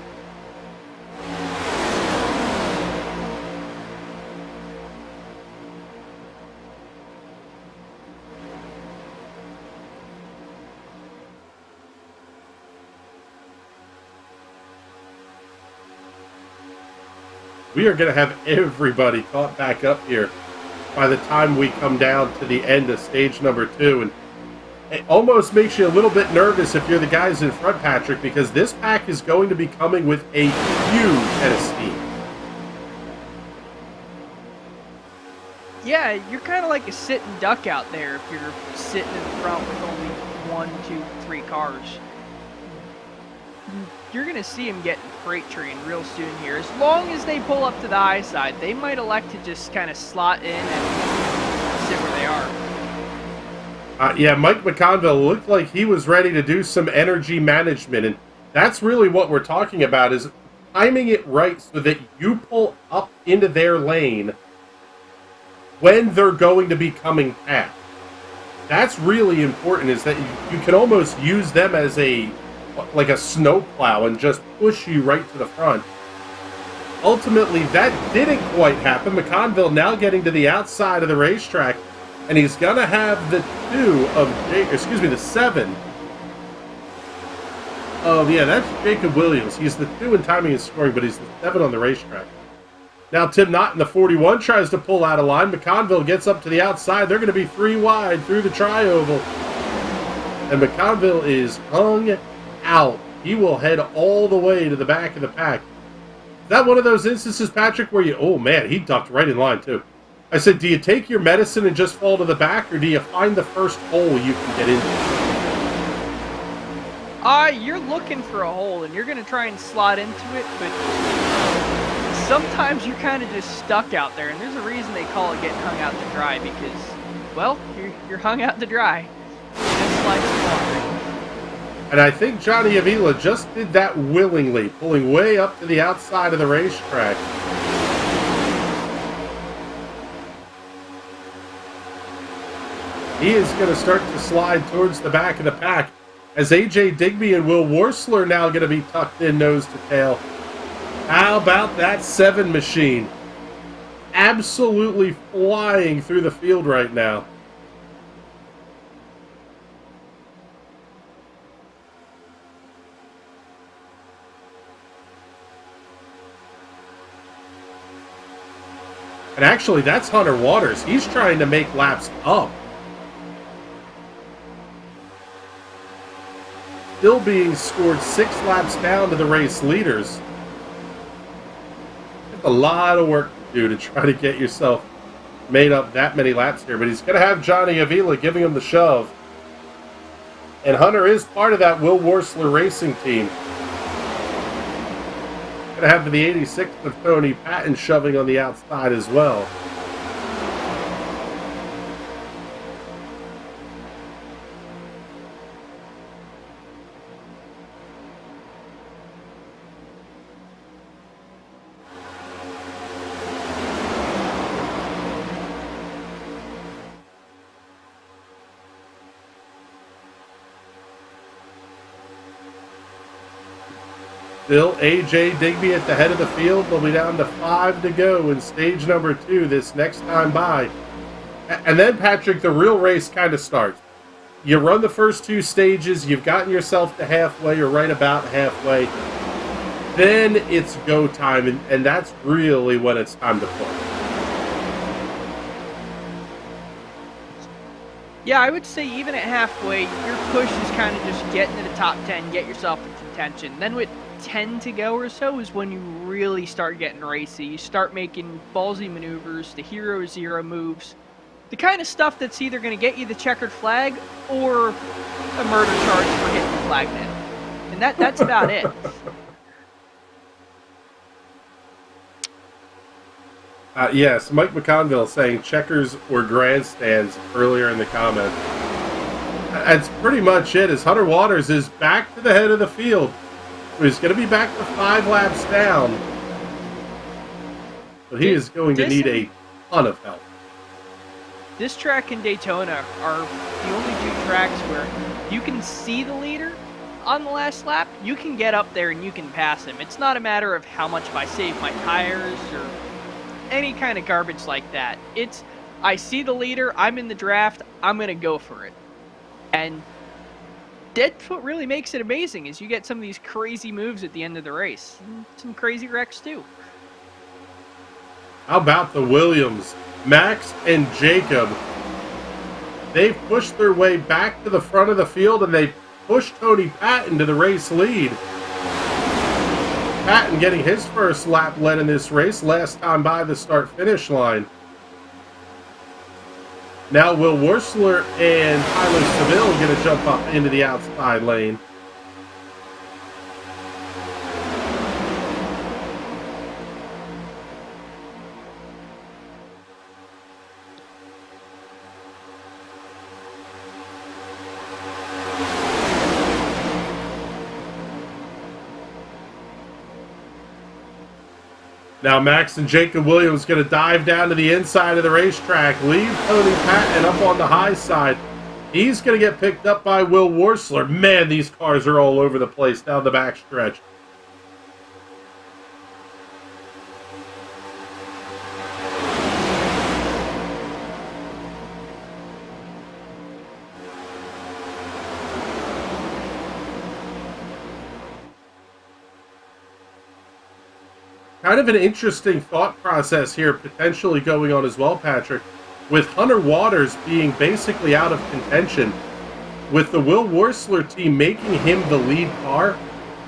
we are going to have everybody caught back up here by the time we come down to the end of stage number 2. And it almost makes you a little bit nervous if you're the guys in front, Patrick, because this pack is going to be coming with a huge head of steam. Yeah, you're kind of like a sitting duck out there if you're sitting in the front with only 1, 2, 3 cars. You're going to see them getting freight train real soon here. As long as they pull up to the high side, they might elect to just kind of slot in and sit where they are. Yeah, Mike McConville looked like he was ready to do some energy management, and that's really what we're talking about, is timing it right so that you pull up into their lane when they're going to be coming past. That's really important, is that you can almost use them as a snowplow and just push you right to the front. Ultimately, that didn't quite happen. McConville now getting to the outside of the racetrack, and he's going to have the 7 of, yeah, that's Jacob Williams. He's the 2 in timing and scoring, but he's the 7 on the racetrack. Now Tim Knott in the 41 tries to pull out of line. McConville gets up to the outside. They're going to be 3 wide through the tri-oval. And McConville is hung out. He will head all the way to the back of the pack. Is that one of those instances, Patrick, where you, oh man, he ducked right in line too. I said, do you take your medicine and just fall to the back, or do you find the first hole you can get into? You're looking for a hole, and you're going to try and slot into it, but sometimes you're kind of just stuck out there, and there's a reason they call it getting hung out to dry, because, well, you're hung out to dry. Just like and I think Johnny Avila just did that willingly, pulling way up to the outside of the racetrack. He is going to start to slide towards the back of the pack, as A.J. Digby and Will Worsler now going to be tucked in nose to tail. How about that 7 machine? Absolutely flying through the field right now. And actually, that's Hunter Waters. He's trying to make laps up. Still being scored 6 laps down to the race leaders. A lot of work to do to try to get yourself made up that many laps here. But he's going to have Johnny Avila giving him the shove. And Hunter is part of that Will Worsler racing team. Going to have the 86th of Tony Patton shoving on the outside as well. Still A.J. Digby at the head of the field. They'll be down to 5 to go in stage number 2 this next time by. And then, Patrick, the real race kind of starts. You run the first 2 stages. You've gotten yourself to halfway or right about halfway. Then it's go time, and that's really when it's time to play. Yeah, I would say even at halfway, your push is kind of just getting to the top 10, get yourself in contention. Then with 10 to go or so is when you really start getting racy. You start making ballsy maneuvers, the hero zero moves, the kind of stuff that's either going to get you the checkered flag or a murder charge for hitting the flag net. And that's about it. Yes, Mike McConville saying checkers or grandstands earlier in the comment. That's pretty much it, as Hunter Waters is back to the head of the field. He's going to be back to 5 laps down. But he is going to need a ton of help. This track and Daytona are the only 2 tracks where you can see the leader on the last lap. You can get up there and you can pass him. It's not a matter of how much I save my tires or any kind of garbage like that. It's, I see the leader, I'm in the draft, I'm going to go for it. And that's what really makes it amazing, is you get some of these crazy moves at the end of the race. And some crazy wrecks too. How about the Williams? Max and Jacob. They've pushed their way back to the front of the field, and they pushed Tony Patton to the race lead. Patton getting his first lap led in this race, last time by the start-finish line. Now Will Wursler and Tyler Seville going to jump up into the outside lane. Now Max and Jacob Williams going to dive down to the inside of the racetrack, leave Tony Patton up on the high side. He's going to get picked up by Will Wursler. Man, these cars are all over the place down the backstretch. Kind of an interesting thought process here potentially going on as well, Patrick. With Hunter Waters being basically out of contention, with the Will Wursler team making him the lead car,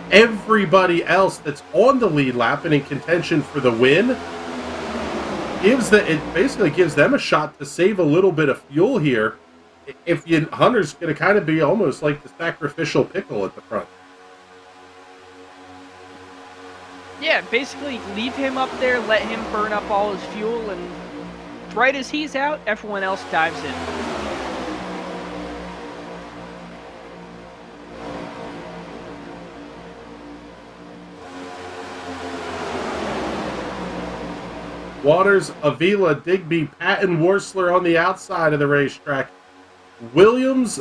everybody else that's on the lead lap and in contention for the win, it basically gives them a shot to save a little bit of fuel here. Hunter's going to kind of be almost like the sacrificial pickle at the front. Yeah, basically leave him up there, let him burn up all his fuel, and right as he's out, everyone else dives in. Waters, Avila, Digby, Patton, Wursler on the outside of the racetrack. Williams,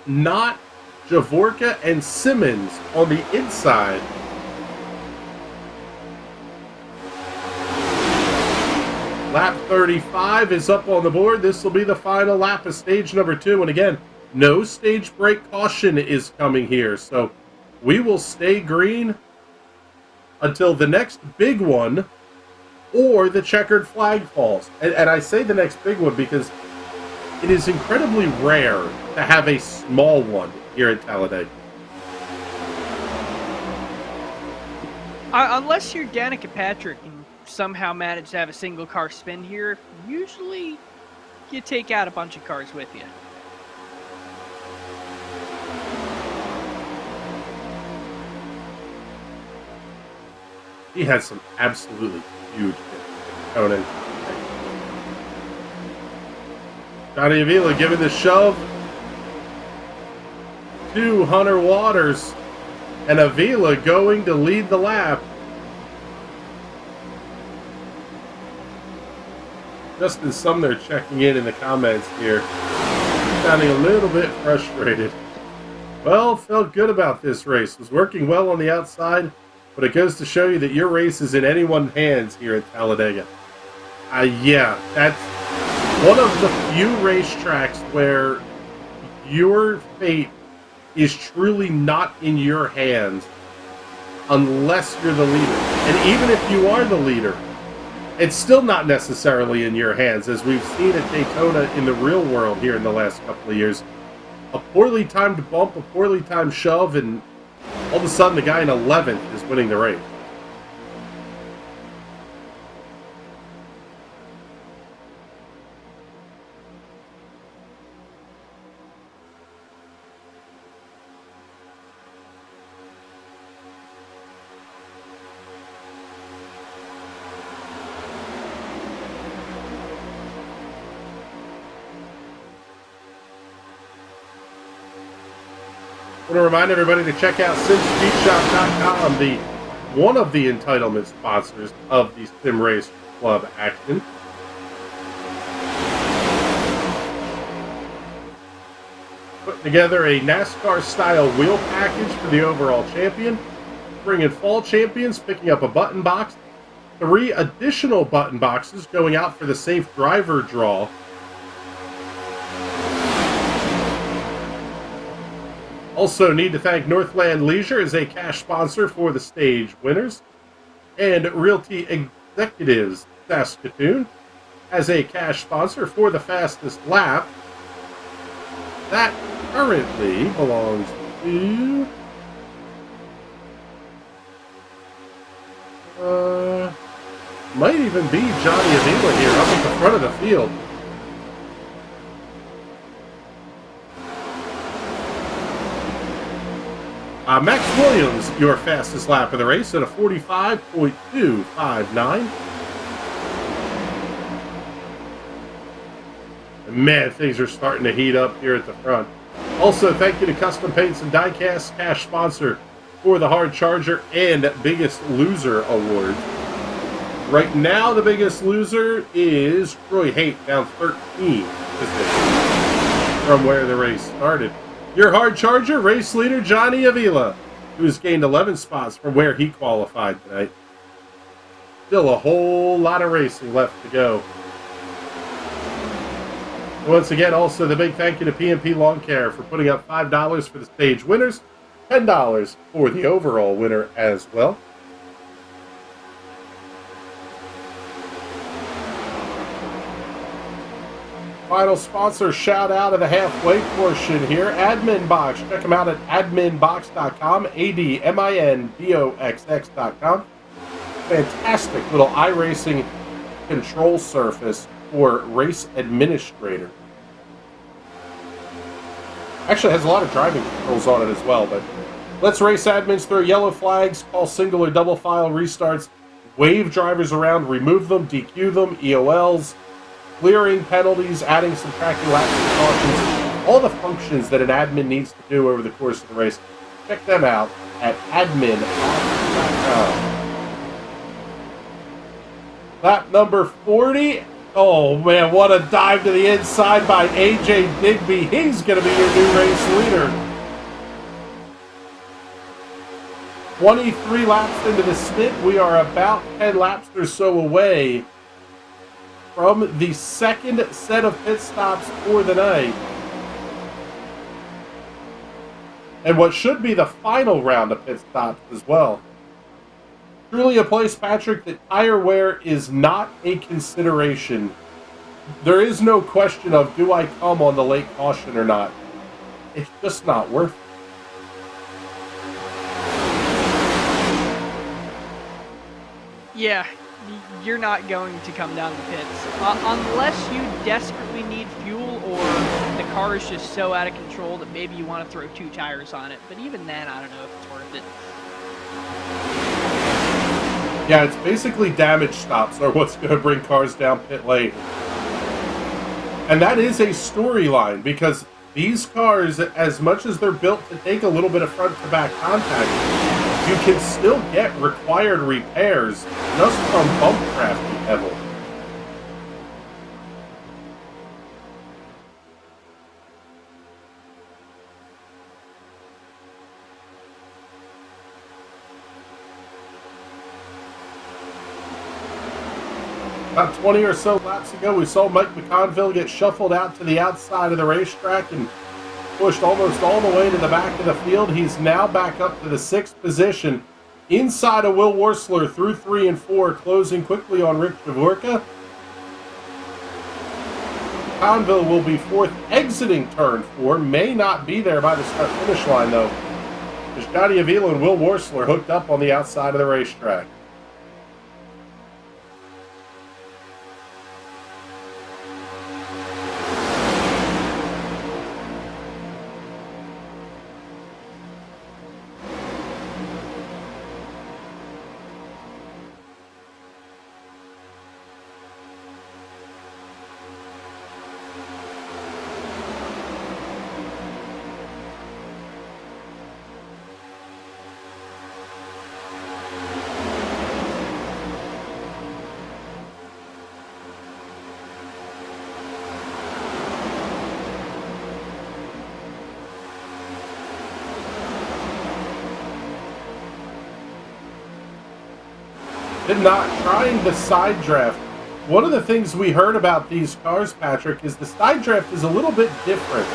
Knott, Javorka, and Simmons on the inside. Lap 35 is up on the board. This will be the final lap of stage number 2. And again, no stage break caution is coming here. So we will stay green until the next big one or the checkered flag falls. And I say the next big one because it is incredibly rare to have a small one here at Talladega. Unless you're Danica Patrick and somehow manage to have a single car spin here, usually you take out a bunch of cars with you. He has some absolutely huge Conan. Johnny Avila giving the shove to Hunter Waters, and Avila going to lead the lap. Justin Sumner checking in the comments here, sounding a little bit frustrated. Well, felt good about this race. Was working well on the outside, but it goes to show you that your race is in anyone's hands here at Talladega. Yeah, that's one of the few racetracks where your fate is truly not in your hands unless you're the leader. And even if you are the leader, it's still not necessarily in your hands, as we've seen at Daytona in the real world here in the last couple of years. A poorly timed bump, a poorly timed shove, and all of a sudden the guy in 11th is winning the race. I want to remind everybody to check out SimSpeedShop.com, one of the entitlement sponsors of the Sim Race Club action. Putting together a NASCAR-style wheel package for the overall champion. Bringing fall champions, picking up a button box. 3 additional button boxes going out for the safe driver draw. Also need to thank Northland Leisure as a cash sponsor for the stage winners, and Realty Executives, Saskatoon as a cash sponsor for the fastest lap. That currently belongs to... might even be Johnny Avila here up at the front of the field. Max Williams, your fastest lap of the race at a 45.259. Man, things are starting to heat up here at the front. Also, thank you to Custom Paints and Diecast, cash sponsor for the Hard Charger and Biggest Loser Award. Right now, the biggest loser is Troy Haight, down 13 from where the race started. Your Hard Charger, race leader Johnny Avila, who has gained 11 spots from where he qualified tonight. Still a whole lot of racing left to go. Once again, also the big thank you to PNP Lawn Care for putting up $5 for the stage winners, $10 for the overall winner as well. Final sponsor shout out of the halfway portion here, Admin Box. Check them out at adminbox.com, ADMINDOXX.com. Fantastic little iRacing control surface for race administrator. Actually has a lot of driving controls on it as well, but let's race admins throw yellow flags, call single or double file restarts, wave drivers around, remove them, DQ them, EOLs, clearing penalties, adding, subtracting laps and cautions, all the functions that an admin needs to do over the course of the race. Check them out at adminbox.com. Lap number 40. Oh man, what a dive to the inside by AJ Digby. He's going to be your new race leader. 23 laps into the stint. We are about 10 laps or so away from the second set of pit stops for the night. And what should be the final round of pit stops as well. Truly a place, Patrick, that tire wear is not a consideration. There is no question of, do I come on the late caution or not? It's just not worth it. Yeah, you're not going to come down the pits. Unless you desperately need fuel or the car is just so out of control that maybe you want to throw 2 tires on it. But even then, I don't know if it's worth it. Yeah, it's basically damage stops are what's going to bring cars down pit lane. And that is a storyline, because these cars, as much as they're built to take a little bit of front-to-back contact, you can still get required repairs just from bump crafting heavily. About 20 or so laps ago, we saw Mike McConville get shuffled out to the outside of the racetrack and pushed almost all the way to the back of the field. He's now back up to the 6th position, inside of Will Worsler through 3 and 4, closing quickly on Rick Javorka. McConville will be 4th, exiting turn 4. May not be there by the start-finish line, though, as Johnny Avila and Will Worsler hooked up on the outside of the racetrack. Not trying the side draft. One of the things we heard about these cars, Patrick, is the side draft is a little bit different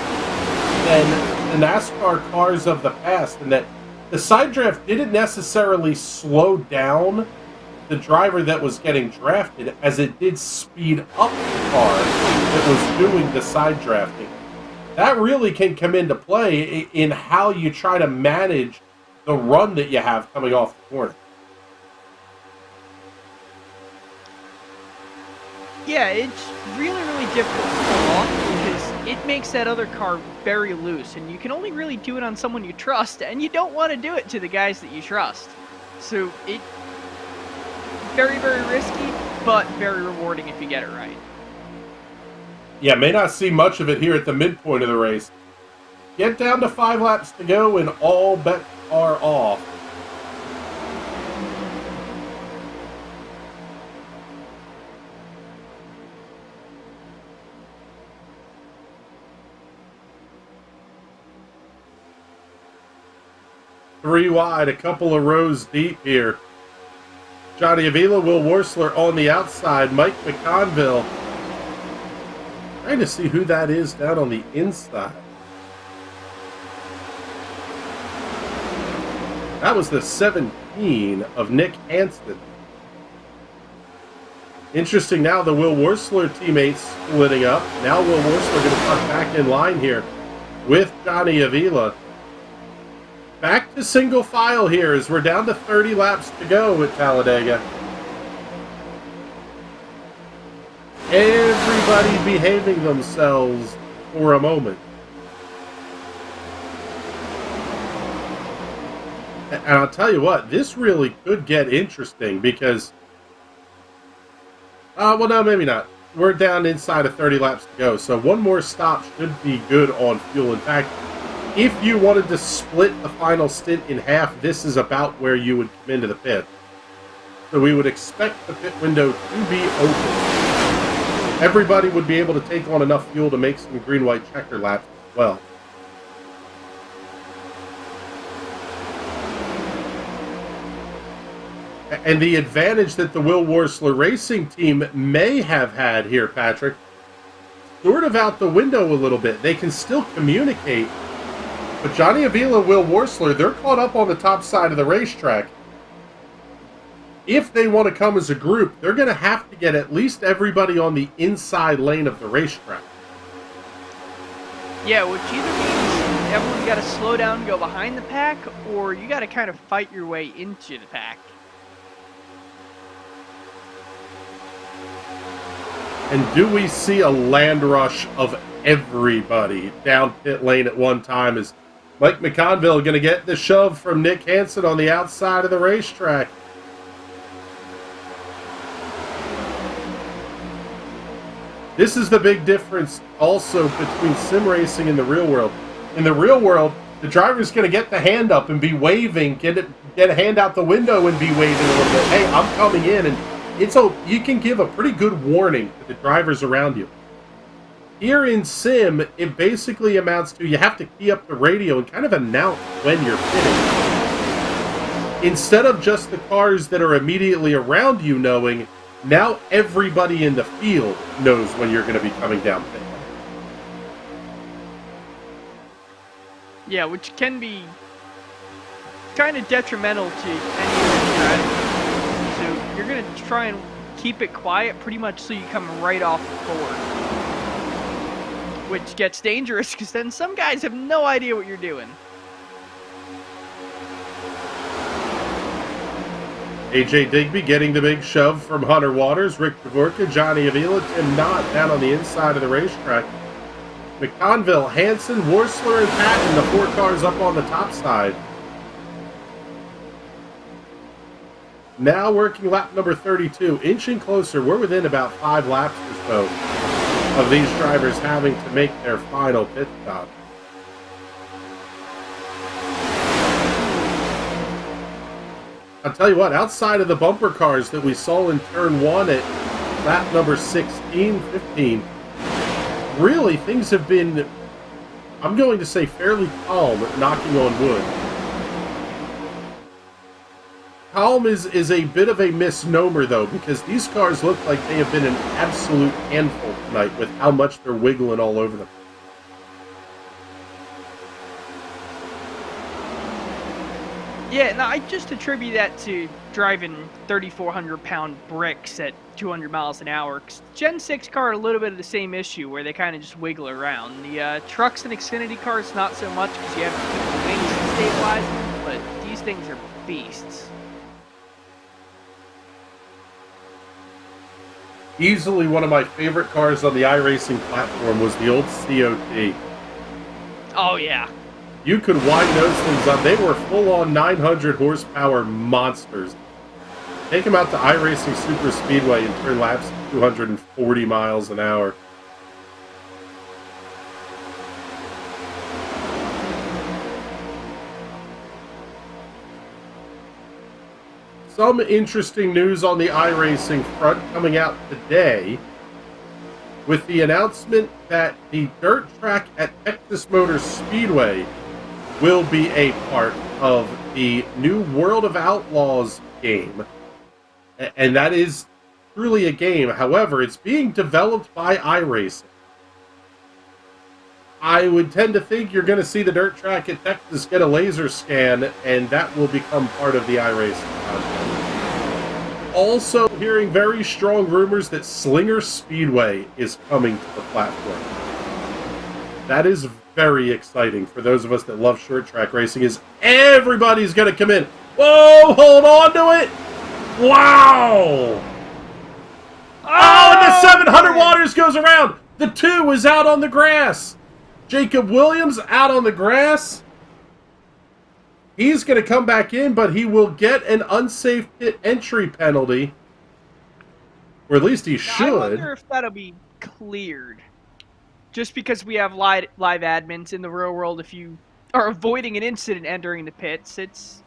than the NASCAR cars of the past, in that the side draft didn't necessarily slow down the driver that was getting drafted, as it did speed up the car that was doing the side drafting. That really can come into play in how you try to manage the run that you have coming off the corner. Yeah, it's really, really difficult to pull off because it makes that other car very loose, and you can only really do it on someone you trust, and you don't want to do it to the guys that you trust. So it very, very risky, but very rewarding if you get it right. Yeah, may not see much of it here at the midpoint of the race. Get down to 5 laps to go, and all bets are off. Three wide, a couple of rows deep here. Johnny Avila, Will Worsler on the outside. Mike McConville. Trying to see who that is down on the inside. That was the 17 of Nick Hansen. Interesting now, the Will Worsler teammates splitting up. Now Will Worsler going to tuck back in line here with Johnny Avila. Back to single file here as we're down to 30 laps to go at Talladega. Everybody behaving themselves for a moment. And I'll tell you what, this really could get interesting because... well, no, maybe not. We're down inside of 30 laps to go, so one more stop should be good on fuel. In fact, if you wanted to split the final stint in half, this is about where you would come into the pit. So we would expect the pit window to be open. Everybody would be able to take on enough fuel to make some green-white checker laps as well. And the advantage that the Will Worsler Racing team may have had here, Patrick, sort of out the window a little bit. They can still communicate. But Johnny Avila, Will Worsler, they're caught up on the top side of the racetrack. If they want to come as a group, they're going to have to get at least everybody on the inside lane of the racetrack. Yeah, which either means everyone's got to slow down and go behind the pack, or you got to kind of fight your way into the pack. And do we see a land rush of everybody down pit lane at one time? Is Mike McConville going to get the shove from Nick Hansen on the outside of the racetrack? This is the big difference also between sim racing and the real world. In the real world, the driver's going to get the hand up and be waving, get a hand out the window and be waving a little bit. Hey, I'm coming in, and you can give a pretty good warning to the drivers around you. Here in sim, it basically amounts to you have to key up the radio and kind of announce when you're pitting. Instead of just the cars that are immediately around you knowing, now everybody in the field knows when you're going to be coming down pit. Yeah, which can be kind of detrimental to any strategy. So you're going to try and keep it quiet pretty much so you come right off the board. Which gets dangerous because then some guys have no idea what you're doing. AJ Digby getting the big shove from Hunter Waters, Rick Dvorka, Johnny Avila, Tim Knott down on the inside of the racetrack. McConville, Hansen, Worsler, and Patton, the 4 cars up on the top side. Now working lap number 32, inching closer. We're within about 5 laps or so of these drivers having to make their final pit stop. I'll tell you what, outside of the bumper cars that we saw in turn 1 at lap number 16, 15, really things have been, I'm going to say, fairly calm, knocking on wood. Calm is a bit of a misnomer, though, because these cars look like they have been an absolute handful tonight with how much they're wiggling all over them. Yeah, no, I just attribute that to driving 3,400-pound bricks at 200 miles an hour. 'Cause Gen 6 car had a little bit of the same issue where they kind of just wiggle around. The trucks and Xfinity cars, not so much because you have to keep the wings to stabilize them, but these things are beasts. Easily one of my favorite cars on the iRacing platform was the old COT. Oh, yeah. You could wind those things up. They were full-on 900 horsepower monsters. Take them out to iRacing Superspeedway and turn laps at 240 miles an hour. Some interesting news on the iRacing front coming out today with the announcement that the dirt track at Texas Motor Speedway will be a part of the new World of Outlaws game. And that is truly a game. However, it's being developed by iRacing. I would tend to think you're going to see the dirt track at Texas get a laser scan, and that will become part of the iRacing content. Also, hearing very strong rumors that Slinger Speedway is coming to the platform. That is very exciting for those of us that love short track racing. Is everybody's going to come in. Whoa, hold on to it. Wow. Oh, and the 700 waters goes around. The 2 is out on the grass. Jacob Williams out on the grass. He's going to come back in, but he will get an unsafe pit entry penalty. Or at least he should. I wonder if that'll be cleared. Just because we have live admins in the real world, if you are avoiding an incident entering the pits, it's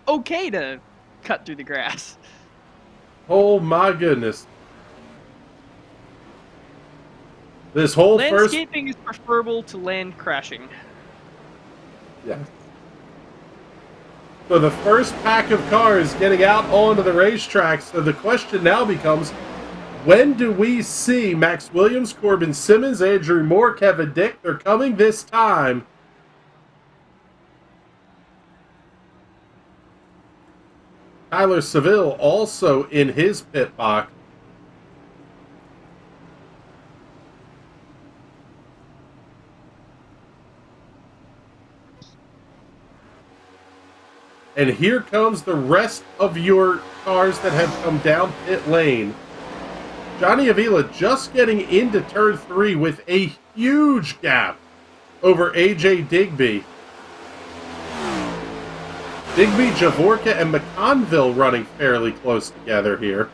okay to cut through the grass. Oh my goodness. This whole Landscaping is preferable to land crashing. Yeah. So the first pack of cars getting out onto the racetrack. So the question now becomes, when do we see Max Williams, Corbin Simmons, Andrew Moore, Kevin Dick? They're coming this time. Tyler Seville also in his pit box. And here comes the rest of your cars that have come down pit lane. Johnny Avila just getting into turn 3 with a huge gap over AJ Digby. Digby, Javorka, and McConville running fairly close together here.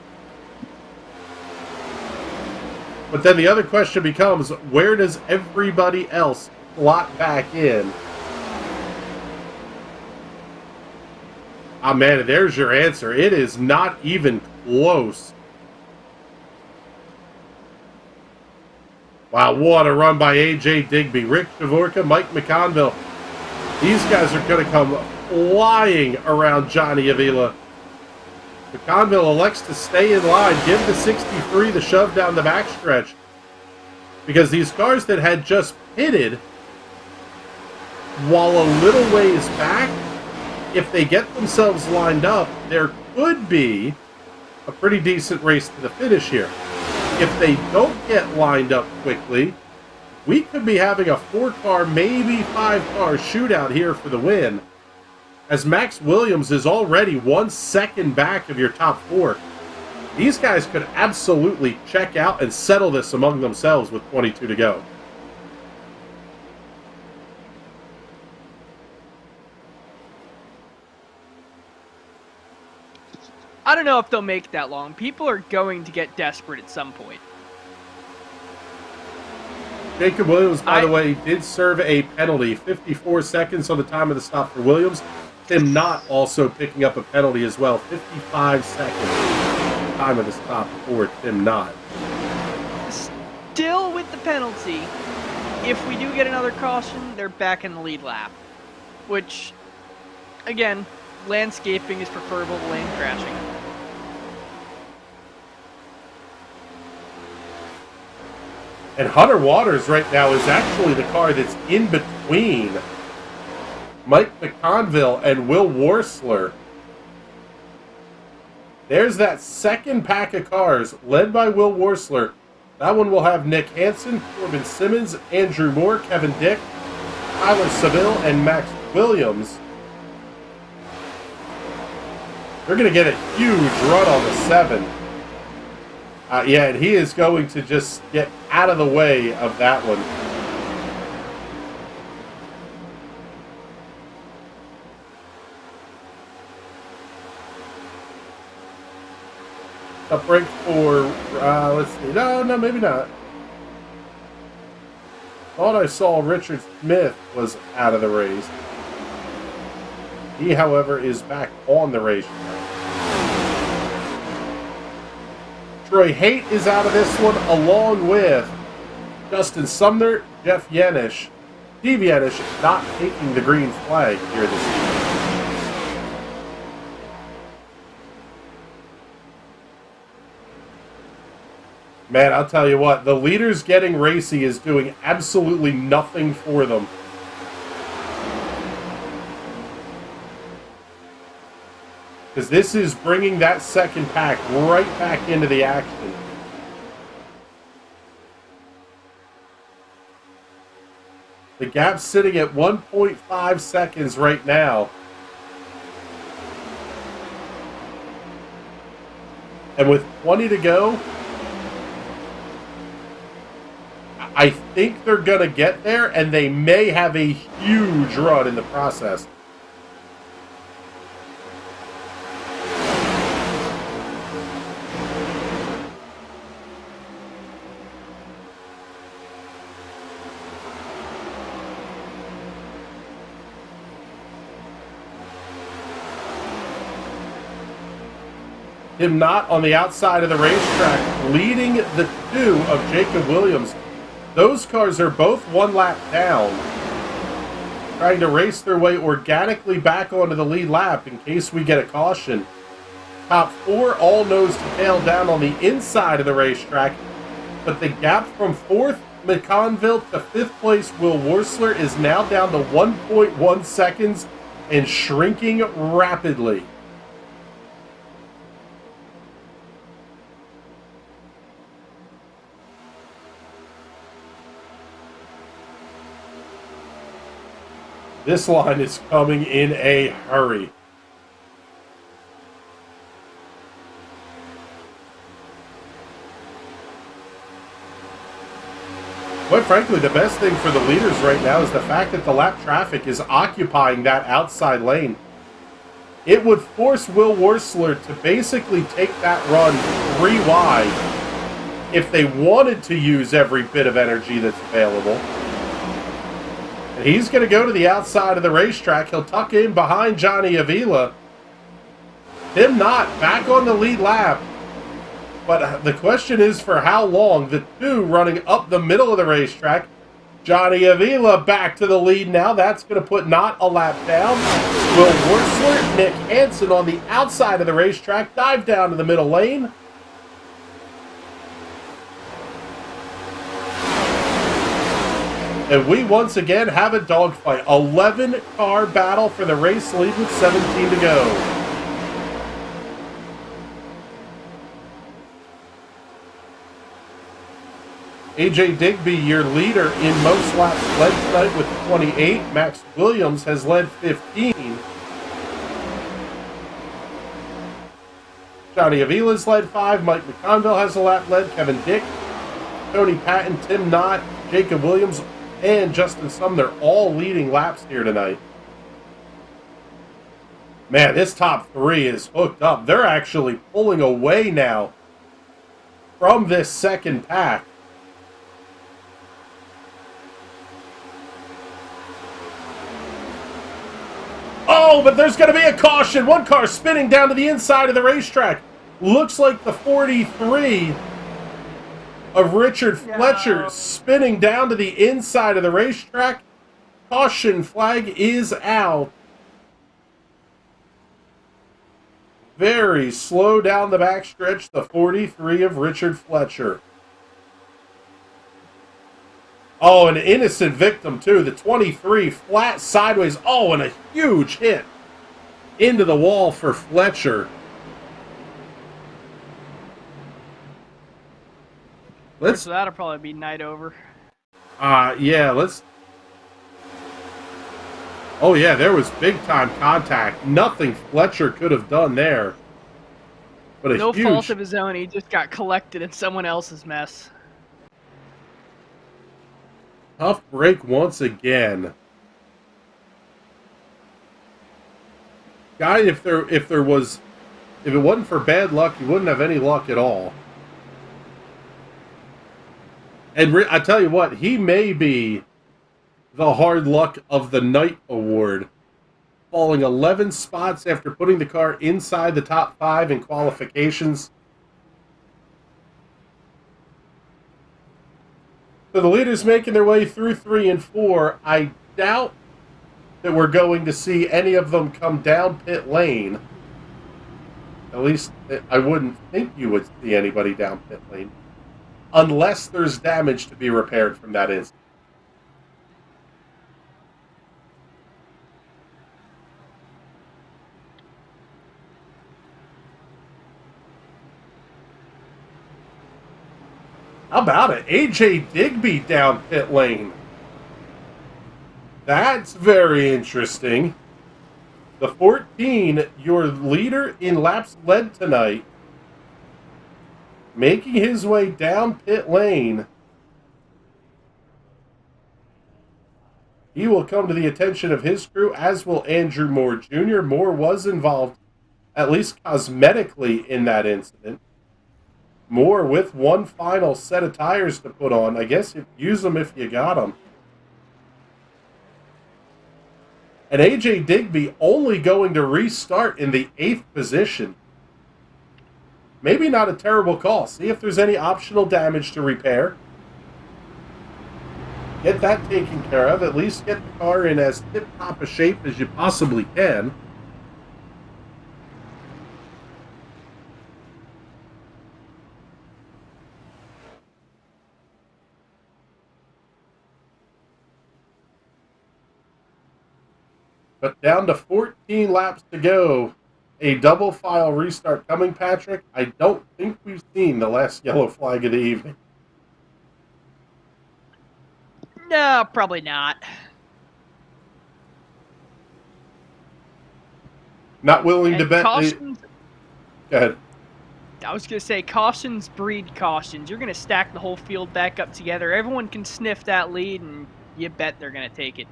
But then the other question becomes, where does everybody else slot back in? Ah, man, there's your answer. It is not even close. Wow, what a run by AJ Digby. Rick Javorka, Mike McConville. These guys are going to come flying around Johnny Avila. McConville elects to stay in line, give the 63 the shove down the backstretch. Because these cars that had just pitted, while a little ways back, if they get themselves lined up, there could be a pretty decent race to the finish here. If they don't get lined up quickly, we could be having a 4-car, maybe 5-car shootout here for the win. As Max Williams is already 1 second back of your top 4. These guys could absolutely check out and settle this among themselves with 22 to go. I don't know if they'll make it that long. People are going to get desperate at some point. Jacob Williams, by the way, did serve a penalty. 54 seconds on the time of the stop for Williams. Tim Knott also picking up a penalty as well. 55 seconds time of the stop for Tim Knott. Still with the penalty, if we do get another caution, they're back in the lead lap. Which, again, landscaping is preferable to lane crashing. And Hunter Waters right now is actually the car that's in between Mike McConville and Will Worsler. There's that second pack of cars led by Will Worsler. That one will have Nick Hansen, Corbin Simmons, Andrew Moore, Kevin Dick, Tyler Seville, and Max Williams. They're going to get a huge run on the 7. Yeah, and he is going to just get out of the way of that one. A break for, let's see, no, maybe not. Thought I saw Richard Smith was out of the race. He, however, is back on the racetrack. Troy Haight is out of this one, along with Justin Sumner, Jeff Yenish. Steve Yenish not taking the green flag here this evening. Man, I'll tell you what, the leaders getting racy is doing absolutely nothing for them. Because this is bringing that second pack right back into the action. The gap's sitting at 1.5 seconds right now. And with 20 to go, I think they're going to get there, and they may have a huge run in the process. Tim Knott on the outside of the racetrack, leading the 2 of Jacob Williams. Those cars are both one lap down, trying to race their way organically back onto the lead lap in case we get a caution. Top 4 all nose to tail down on the inside of the racetrack, but the gap from 4th McConville to 5th place Will Worsler is now down to 1.1 seconds and shrinking rapidly. This line is coming in a hurry. Quite frankly, the best thing for the leaders right now is the fact that the lap traffic is occupying that outside lane. It would force Will Worsler to basically take that run 3 wide if they wanted to use every bit of energy that's available. And he's going to go to the outside of the racetrack. He'll tuck in behind Johnny Avila. Tim Knott back on the lead lap. But the question is for how long? The 2 running up the middle of the racetrack. Johnny Avila back to the lead now. That's going to put Knott a lap down. Will Worsler, Nick Hansen on the outside of the racetrack. Dive down to the middle lane. And we once again have a dogfight. 11-car battle for the race lead with 17 to go. AJ Digby, your leader in most laps led tonight with 28. Max Williams has led 15. Johnny Avila's led 5. Mike McConville has a lap led. Kevin Dick, Tony Patton, Tim Knott, Jacob Williams, and Justin Sumner all leading laps here tonight. Man, this top 3 is hooked up. They're actually pulling away now from this second pack. Oh, but there's going to be a caution. One car spinning down to the inside of the racetrack. Looks like the 43 of Richard Fletcher spinning down to the inside of the racetrack. Caution flag is out. Very slow down the backstretch, the 43 of Richard Fletcher. Oh, an innocent victim, too. The 23 flat sideways. Oh, and a huge hit into the wall for Fletcher. So that'll probably be night over. Yeah, let's... Oh, yeah, there was big-time contact. Nothing Fletcher could have done there. But no fault of his own. He just got collected in someone else's mess. Tough break once again. Guy, if it wasn't for bad luck, you wouldn't have any luck at all. And I tell you what, he may be the hard luck of the night award, falling 11 spots after putting the car inside the top 5 in qualifications. So the leaders making their way through 3 and 4. I doubt that we're going to see any of them come down pit lane. At least I wouldn't think you would see anybody down pit lane. Unless there's damage to be repaired from that incident. How about it? AJ Digby down pit lane. That's very interesting. The 14, your leader in laps led tonight, making his way down pit lane. He will come to the attention of his crew, as will Andrew Moore Jr. Moore was involved, at least cosmetically, in that incident. Moore with one final set of tires to put on. I guess you use them if you got them. And AJ Digby only going to restart in the 8th position. Maybe not a terrible call. See if there's any optional damage to repair. Get that taken care of. At least get the car in as tip-top a shape as you possibly can. But down to 14 laps to go. A double file restart coming, Patrick. I don't think we've seen the last yellow flag of the evening. No, probably not. Not willing to bet. Cautions, Go ahead. I was going to say, cautions breed cautions. You're going to stack the whole field back up together. Everyone can sniff that lead, and you bet they're going to take it.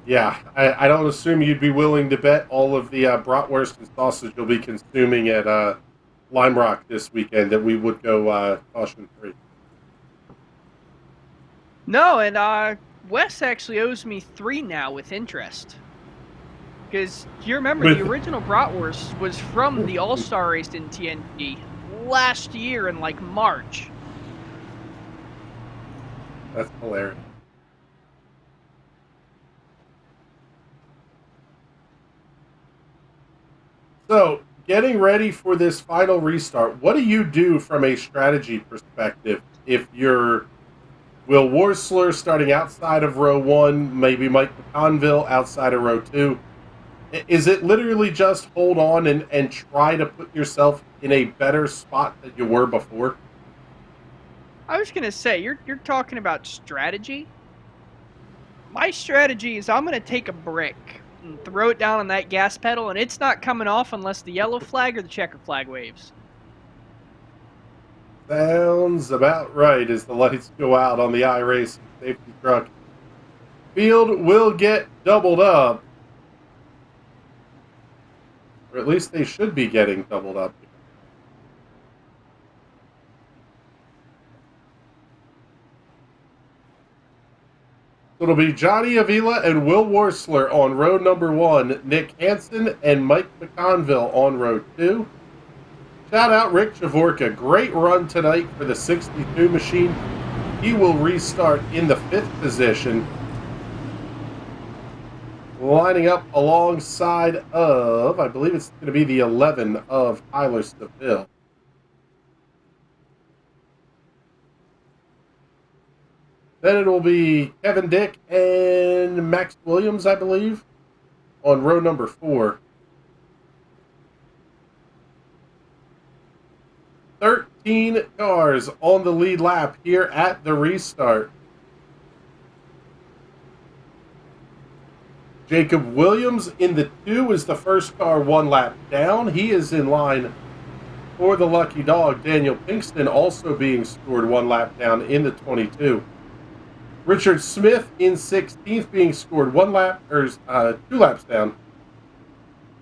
Yeah, I don't assume you'd be willing to bet all of the bratwurst and sausage you'll be consuming at Lime Rock this weekend that we would go caution free. No, and Wes actually owes me 3 now with interest. Because you remember, the original bratwurst was from the All-Star race in TNT last year in, like, March. That's hilarious. So, getting ready for this final restart, what do you do from a strategy perspective if you're Will Worsler starting outside of row 1, maybe Mike McConville outside of row 2? Is it literally just hold on and try to put yourself in a better spot than you were before? I was going to say, you're talking about strategy? My strategy is I'm going to take a brick and throw it down on that gas pedal, and it's not coming off unless the yellow flag or the checker flag waves. Sounds about right as the lights go out on the iRacing safety truck. Field will get doubled up. Or at least they should be getting doubled up. It'll be Johnny Avila and Will Worsler on row number 1, Nick Hansen and Mike McConville on row 2. Shout out Rick Chavorka. Great run tonight for the 62 machine. He will restart in the 5th position. Lining up alongside of, I believe it's going to be the 11 of Tyler Seville. Then it will be Kevin Dick and Max Williams, I believe, on row number 4. 13 cars on the lead lap here at the restart. Jacob Williams in the 2 is the first car 1 lap down. He is in line for the lucky dog. Daniel Pinkston also being scored 1 lap down in the 22. Richard Smith in 16th being scored 2 laps down.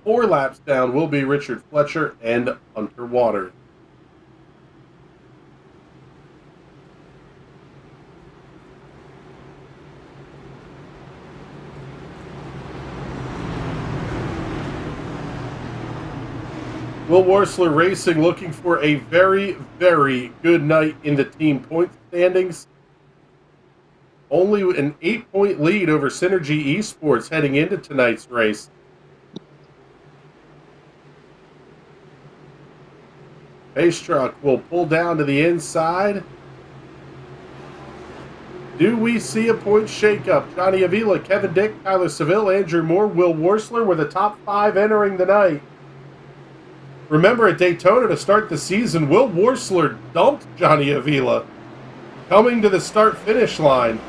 4 laps down will be Richard Fletcher and Hunter Waters. Will Worsler Racing looking for a very, very good night in the team point standings. Only an 8-point lead over Synergy Esports heading into tonight's race. Pace truck will pull down to the inside. Do we see a point shakeup? Johnny Avila, Kevin Dick, Tyler Seville, Andrew Moore, Will Worsler were the top 5 entering the night. Remember, at Daytona to start the season, Will Worsler dumped Johnny Avila, coming to the start-finish line.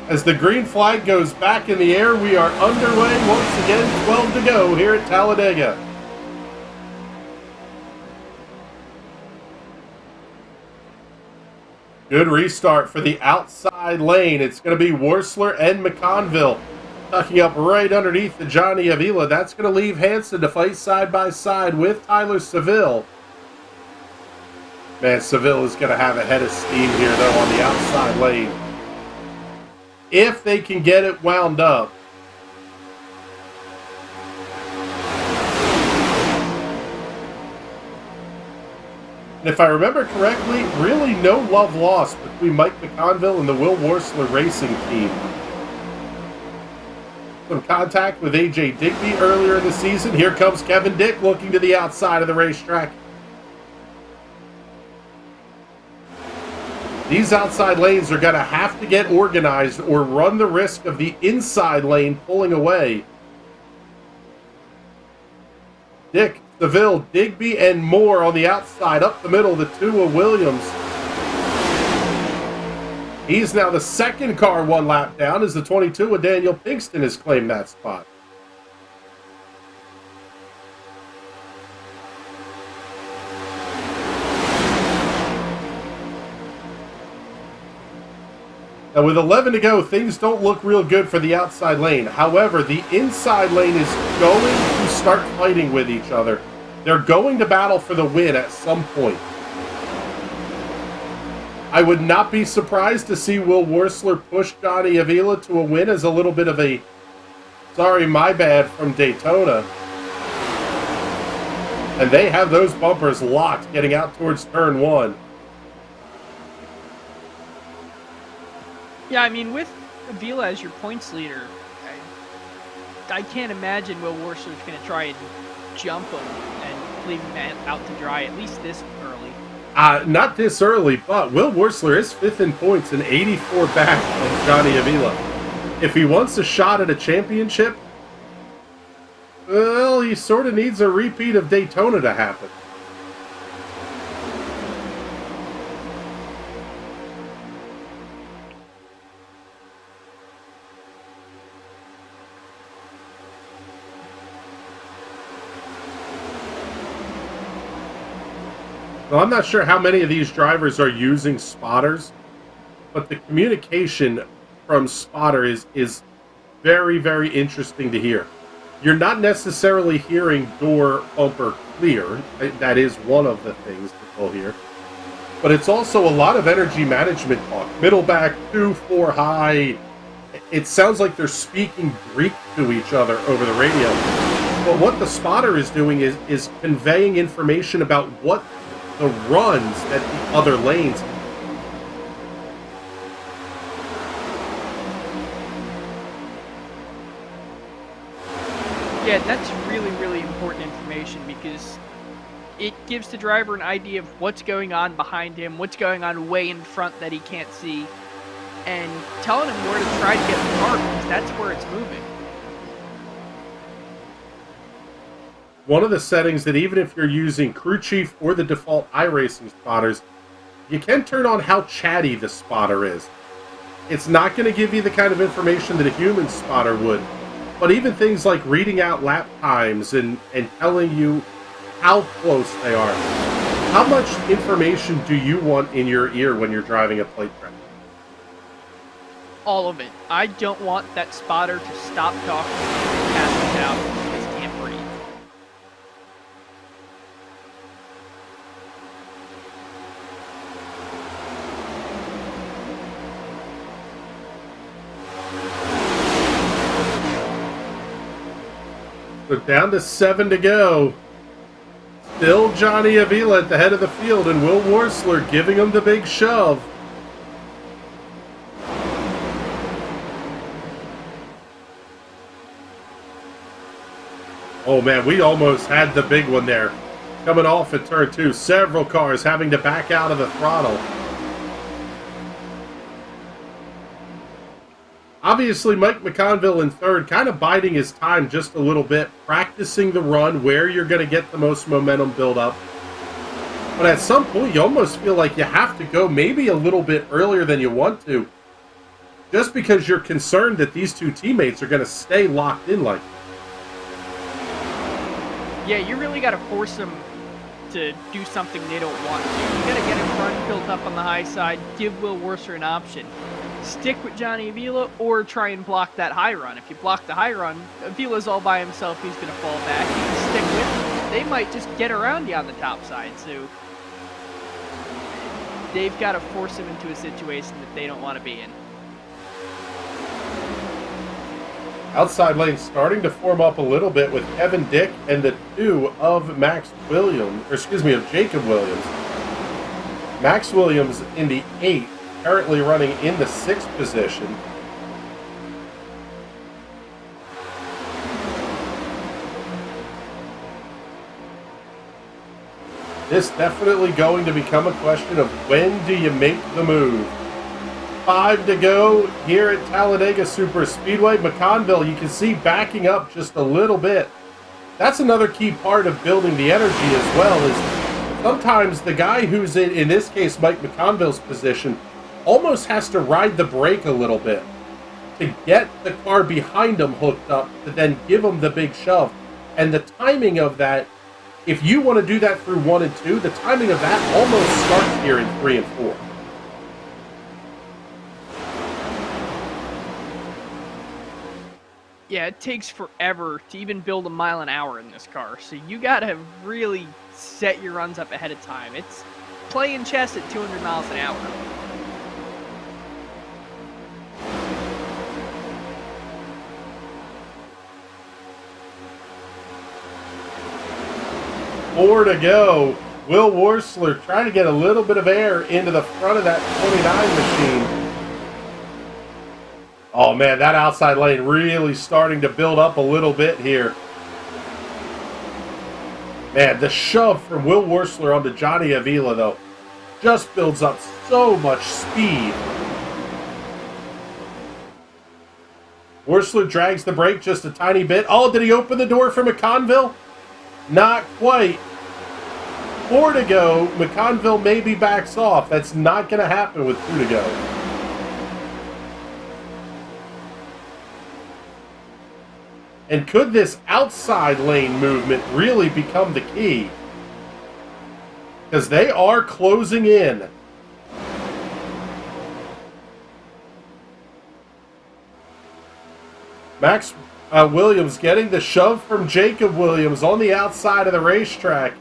As the green flag goes back in the air, we are underway once again, 12 to go here at Talladega. Good restart for the outside lane. It's going to be Worsler and McConville tucking up right underneath the Johnny Avila. That's going to leave Hansen to fight side by side with Tyler Seville. Man, Seville is going to have a head of steam here, though, on the outside lane. If they can get it wound up. And if I remember correctly, really no love lost between Mike McConville and the Will Worsler Racing team. Some contact with AJ Digby earlier in the season. Here comes Kevin Dick looking to the outside of the racetrack. These outside lanes are going to have to get organized or run the risk of the inside lane pulling away. Dick, Seville, Digby, and Moore on the outside. Up the middle, the 2 of Williams. He's now the second car 1 lap down as the 22 of Daniel Pinkston has claimed that spot. Now with 11 to go, things don't look real good for the outside lane. However, the inside lane is going to start fighting with each other. They're going to battle for the win at some point. I would not be surprised to see Will Worsler push Johnny Avila to a win as a little bit of a sorry, my bad from Daytona. And they have those bumpers locked getting out towards turn 1. Yeah, I mean, with Avila as your points leader, I can't imagine Will Worsler's going to try and jump him and leave him out to dry, at least this early. Not this early, but Will Worsler is 5th in points and 84 back of Johnny Avila. If he wants a shot at a championship, well, he sort of needs a repeat of Daytona to happen. Well, I'm not sure how many of these drivers are using spotters, but the communication from spotter is very, very interesting to hear. You're not necessarily hearing door bumper clear. That is one of the things that we'll hear. But it's also a lot of energy management talk. Middle back, 2, 4 high. It sounds like they're speaking Greek to each other over the radio. But what the spotter is doing is conveying information about what the runs at the other lanes. Yeah, that's really, really important information because it gives the driver an idea of what's going on behind him, what's going on way in front that he can't see. and telling him where to try to get the car because that's where it's moving. One of the settings that even if you're using Crew Chief or the default iRacing spotters, you can turn on how chatty the spotter is. It's not going to give you the kind of information that a human spotter would, but even things like reading out lap times and telling you how close they are. How much information do you want in your ear when you're driving a plate track? All of it. I don't want that spotter to stop talking and pass it out because he can't breathe. So down to 7 to go. Still Johnny Avila at the head of the field, and Will Worsler giving him the big shove. Oh man, we almost had the big one there. Coming off at turn 2, several cars having to back out of the throttle. Obviously, Mike McConville in third, kind of biding his time just a little bit, practicing the run, where you're going to get the most momentum build up. But at some point, you almost feel like you have to go maybe a little bit earlier than you want to, just because you're concerned that these two teammates are going to stay locked in like that. Yeah, you really got to force them to do something they don't want to. You got to get in front, built up on the high side, give Will Worsler an option. Stick with Johnny Avila or try and block that high run. If you block the high run, Avila's all by himself. He's going to fall back. You can stick with him. They might just get around you on the top side. So they've got to force him into a situation that they don't want to be in. Outside lane starting to form up a little bit with Kevin Dick and the 2 of Jacob Williams. Max Williams in the 8th. Currently running in the 6th position. This definitely going to become a question of when do you make the move. 5 to go here at Talladega Superspeedway. McConville, you can see backing up just a little bit. That's another key part of building the energy as well, is sometimes the guy who's in this case, Mike McConville's position, almost has to ride the brake a little bit to get the car behind him hooked up to then give him the big shove. And the timing of that, if you want to do that through 1 and 2, the timing of that almost starts here in 3 and 4. Yeah, it takes forever to even build a mile an hour in this car. So you got to really set your runs up ahead of time. It's playing chess at 200 miles an hour. 4 to go. Will Worsler trying to get a little bit of air into the front of that 29 machine. Oh man, that outside lane really starting to build up a little bit here. Man, the shove from Will Worsler onto Johnny Avila, though, just builds up so much speed. Worsler drags the brake just a tiny bit. Oh, did he open the door for McConville? Not quite. 4 to go. McConville maybe backs off. That's not going to happen with 2 to go. And could this outside lane movement really become the key? Because they are closing in. Max Williams getting the shove from Jacob Williams on the outside of the racetrack.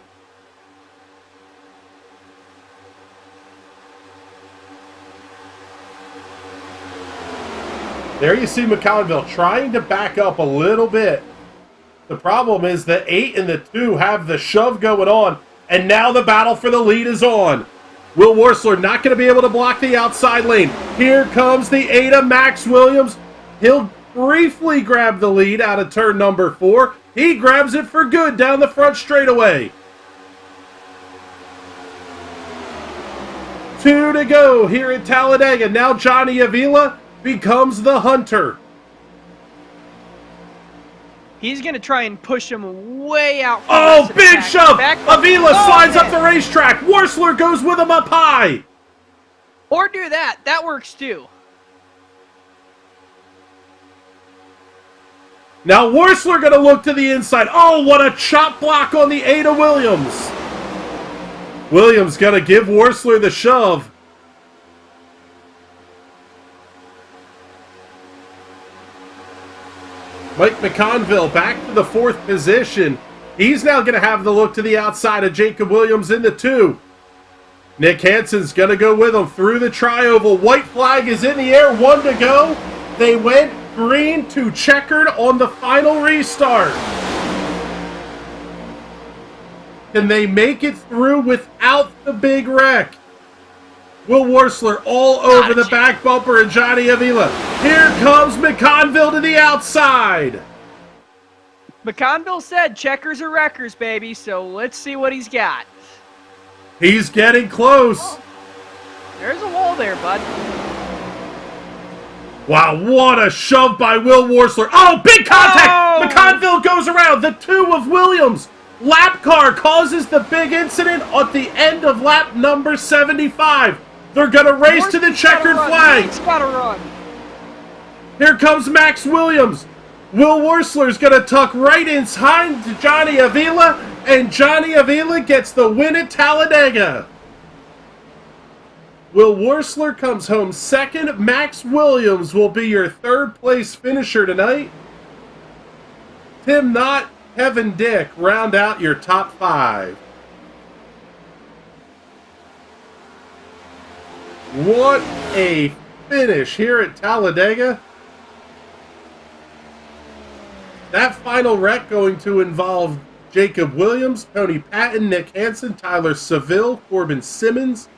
There you see McConville trying to back up a little bit. The problem is the 8 and the 2 have the shove going on, and now the battle for the lead is on. Will Worsler not going to be able to block the outside lane. Here comes the 8 of Max Williams. He'll briefly grab the lead out of turn number 4. He grabs it for good down the front straightaway. 2 to go here at Talladega. Now Johnny Avila becomes the hunter. He's going to try and push him way out. Oh, big shove! Avila slides up the racetrack. Wursler goes with him up high. Or do that. That works too. Now Wursler going to look to the inside. Oh, what a chop block on the Ada Williams. Williams going to give Wursler the shove. Mike McConville back to the 4th position. He's now going to have the look to the outside of Jacob Williams in the 2. Nick Hansen's going to go with him through the tri-oval. White flag is in the air, 1 to go. They went green to checkered on the final restart. Can they make it through without the big wreck? Will Wursler all over the back bumper and Johnny Avila. Here comes McConville to the outside. McConville said checkers are wreckers, baby, so let's see what he's got. He's getting close. Oh, there's a wall there, bud. Wow, what a shove by Will Wursler. Oh, big contact! Oh! McConville goes around. The 2 of Williams. Lap car causes the big incident at the end of lap number 75. They're going to race to the checkered flag. He's got to run. Here comes Max Williams. Will Wursler's going to tuck right inside to Johnny Avila, and Johnny Avila gets the win at Talladega. Will Wursler comes home 2nd. Max Williams will be your 3rd place finisher tonight. Tim Knott, Kevin Dick round out your top 5. What a finish here at Talladega. That final wreck going to involve Jacob Williams, Tony Patton, Nick Hansen, Tyler Seville, Corbin Simmons.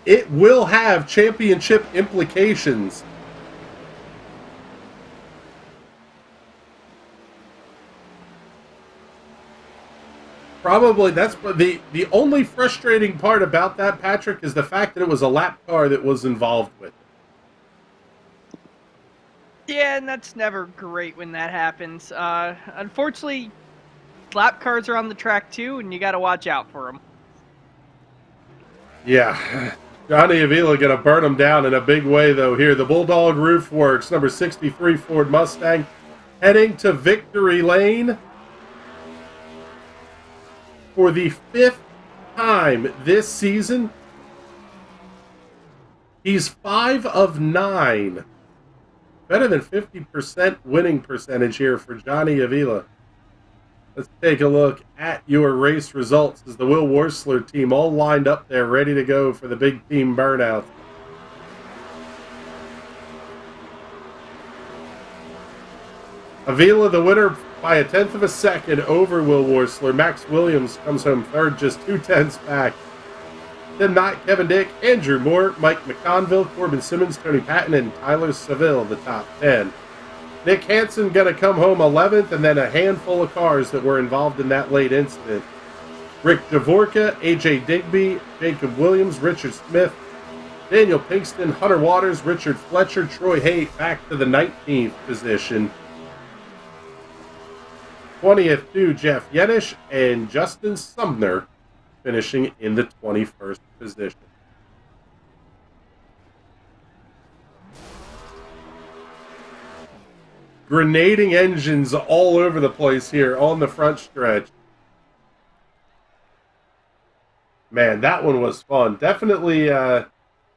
It will have championship implications. Probably that's the only frustrating part about that, Patrick, is the fact that it was a lap car that was involved with it. Yeah, and that's never great when that happens. Unfortunately, lap cars are on the track too, and you got to watch out for them. Yeah, Johnny Avila going to burn them down in a big way, though, here. The Bulldog Roof Works, number 63 Ford Mustang, heading to victory lane for the 5th time this season. He's 5 of 9. Better than 50% winning percentage here for Johnny Avila. Let's take a look at your race results as the Will Wursler team all lined up there, ready to go for the big team burnout. Avila, the winner by a 1/10 of a second over Will Wursler. Max Williams comes home 3rd, just 2/10 back. Then Knott, Kevin Dick, Andrew Moore, Mike McConville, Corbin Simmons, Tony Patton, and Tyler Seville, the top 10. Nick Hansen going to come home 11th, and then a handful of cars that were involved in that late incident. Rick Dvorka, AJ Digby, Jacob Williams, Richard Smith, Daniel Pinkston, Hunter Waters, Richard Fletcher, Troy Haight back to the 19th position. 20th to Jeff Yenish, and Justin Sumner finishing in the 21st position. Grenading engines all over the place here on the front stretch. Man, that one was fun. Definitely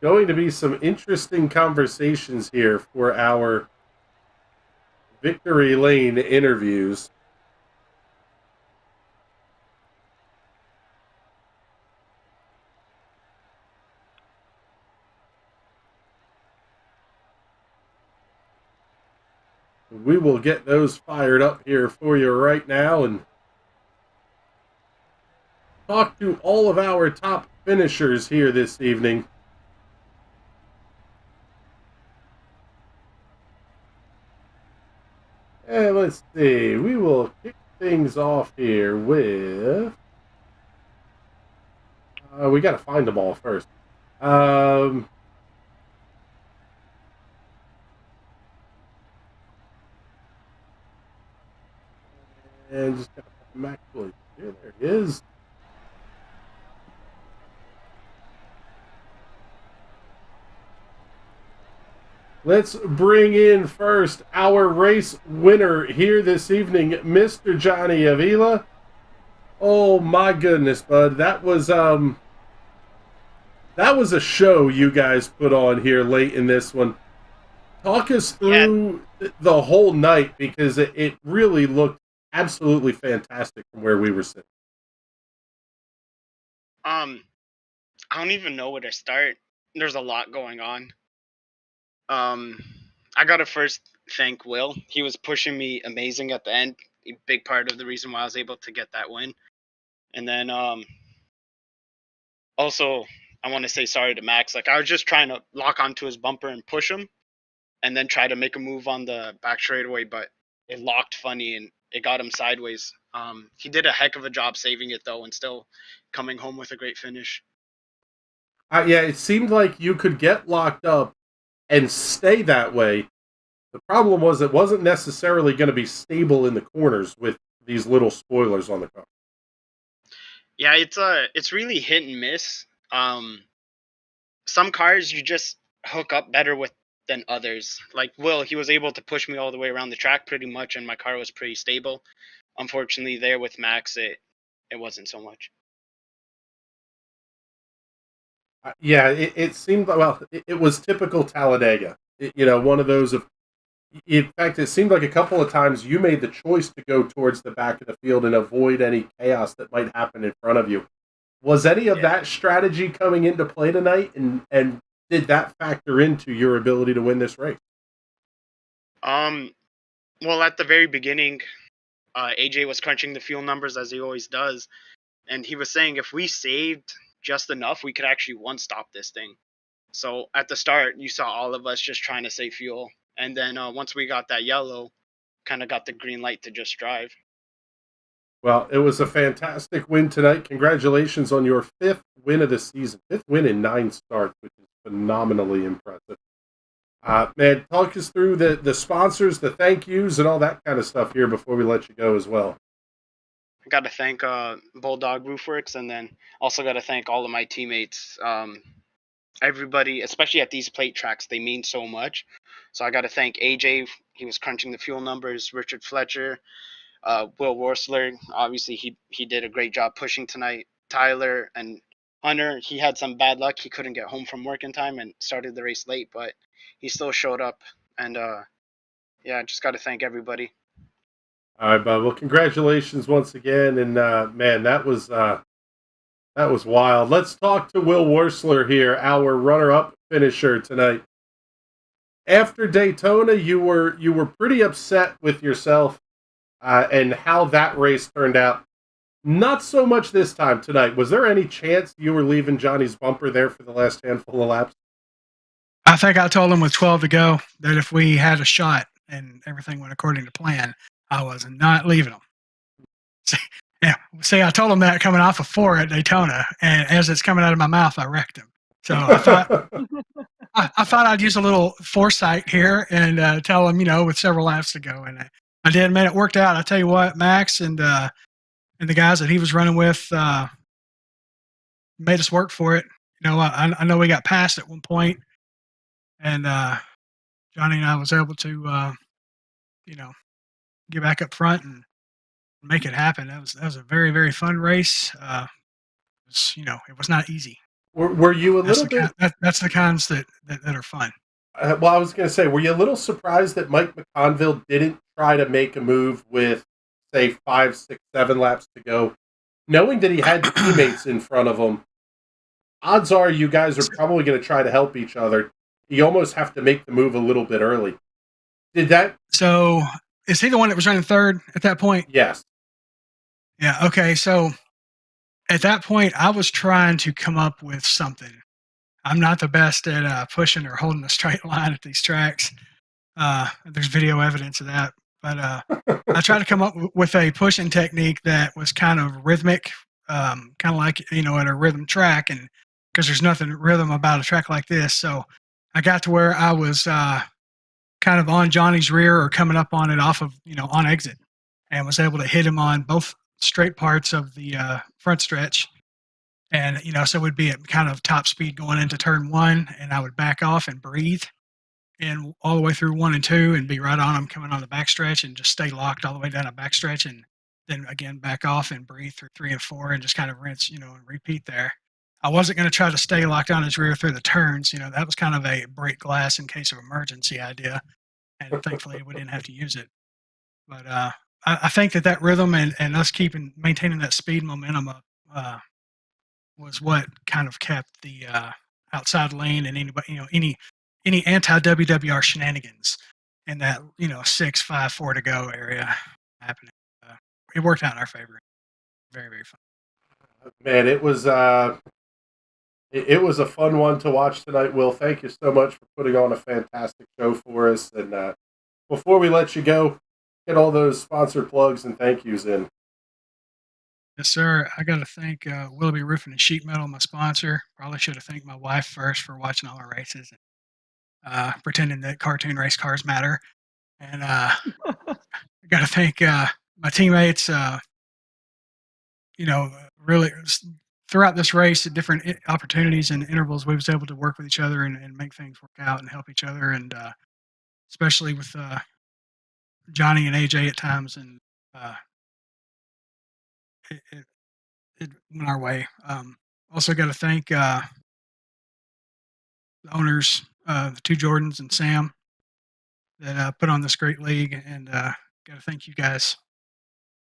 going to be some interesting conversations here for our Victory Lane interviews. We will get those fired up here for you right now and talk to all of our top finishers here this evening. And let's see, we will kick things off here with... we got to find them all first. Um, and just got Max Williams. Here, there he is. Let's bring in first our race winner here this evening, Mr. Johnny Avila. Oh my goodness, bud. That was a show you guys put on here late in this one. Talk us through the whole night, because it really looked absolutely fantastic from where we were sitting. I don't even know where to start. There's a lot going on. I gotta first thank Will. He was pushing me amazing at the end. A big part of the reason why I was able to get that win. And then also I want to say sorry to Max. Like, I was just trying to lock onto his bumper and push him, and then try to make a move on the back straightaway, but it locked funny and it got him sideways. He did a heck of a job saving it though, and still coming home with a great finish. Yeah, it seemed like you could get locked up and stay that way. The problem was it wasn't necessarily going to be stable in the corners with these little spoilers on the car. Yeah, it's really hit and miss. Some cars you just hook up better with than others. Like Will, he was able to push me all the way around the track pretty much, and my car was pretty stable. Unfortunately, there with Max, it wasn't so much. Yeah, it seemed, well, it was typical Talladega. One of those of. In fact, it seemed like a couple of times you made the choice to go towards the back of the field and avoid any chaos that might happen in front of you. Was any of that strategy coming into play tonight, and did that factor into your ability to win this race? Well, at the very beginning, AJ was crunching the fuel numbers as he always does, and he was saying if we saved just enough, we could actually one-stop this thing. So at the start, you saw all of us just trying to save fuel. And then once we got that yellow, kind of got the green light to just drive. Well, it was a fantastic win tonight. Congratulations on your 5th win of the season. 5th win in 9 starts, which is phenomenally impressive. Man, talk us through the sponsors, the thank yous, and all that kind of stuff here before we let you go as well. I got to thank Bulldog Roofworks, and then also got to thank all of my teammates. Everybody, especially at these plate tracks, they mean so much. So I got to thank AJ. He was crunching the fuel numbers. Richard Fletcher, Will Worsler. Obviously, he did a great job pushing tonight. Tyler and Hunter. He had some bad luck. He couldn't get home from work in time and started the race late, but he still showed up. And just got to thank everybody. All right, Bob. Well, congratulations once again. And man, that was wild. Let's talk to Will Worsler here, our runner-up finisher tonight. After Daytona, you were pretty upset with yourself and how that race turned out. Not so much this time tonight. Was there any chance you were leaving Johnny's bumper there for the last handful of laps? I think I told him with 12 to go that if we had a shot and everything went according to plan, I was not leaving him. See, I told him that coming off of 4 at Daytona, and as it's coming out of my mouth, I wrecked him. So I thought I'd use a little foresight here and tell him, with several laps to go, and I did. Man, it worked out. I tell you what, Max and the guys that he was running with made us work for it. I know we got passed at one point, and Johnny and I was able to, get back up front and make it happen. That was a very, very fun race. It was not easy. Were you a little bit? That's the kinds that are fun. Well, I was going to say, were you a little surprised that Mike McConville didn't try to make a move with, say, 5, 6, 7 laps to go, knowing that he had teammates in front of him? Odds are you guys are probably going to try to help each other. You almost have to make the move a little bit early. Did that? So, is he the one that was running third at that point? Yes. Yeah, okay. So, at that point, I was trying to come up with something. I'm not the best at pushing or holding a straight line at these tracks. There's video evidence of that. But I tried to come up with a pushing technique that was kind of rhythmic, kind of like, at a rhythm track. And because there's nothing rhythm about a track like this. So I got to where I was kind of on Johnny's rear or coming up on it off of, on exit, and was able to hit him on both straight parts of the front stretch. And, so it would be at kind of top speed going into turn one, and I would back off and breathe and all the way through 1 and 2 and be right on them coming on the backstretch and just stay locked all the way down a backstretch, and then again back off and breathe through 3 and 4 and just kind of rinse, and repeat there. I wasn't going to try to stay locked on his rear through the turns. That was kind of a break glass in case of emergency idea, and thankfully we didn't have to use it. But I think that rhythm and us maintaining that speed momentum up was what kind of kept the outside lane and anybody, any anti-WWR shenanigans in that 6, 5, 4 to go area happening. It worked out in our favor. Very, very fun. Man, it was a fun one to watch tonight, Will. Thank you so much for putting on a fantastic show for us. And before we let you go, get all those sponsored plugs and thank yous in. Yes, sir. I got to thank Willoughby Roofing and Sheet Metal, my sponsor. Probably should have thanked my wife first for watching all our races and pretending that cartoon race cars matter. And I got to thank my teammates, really throughout this race at different opportunities and intervals, we was able to work with each other and make things work out and help each other. And especially with Johnny and AJ at times. And it went our way. Also got to thank the owners, the two Jordans and Sam, that put on this great league, and got to thank you guys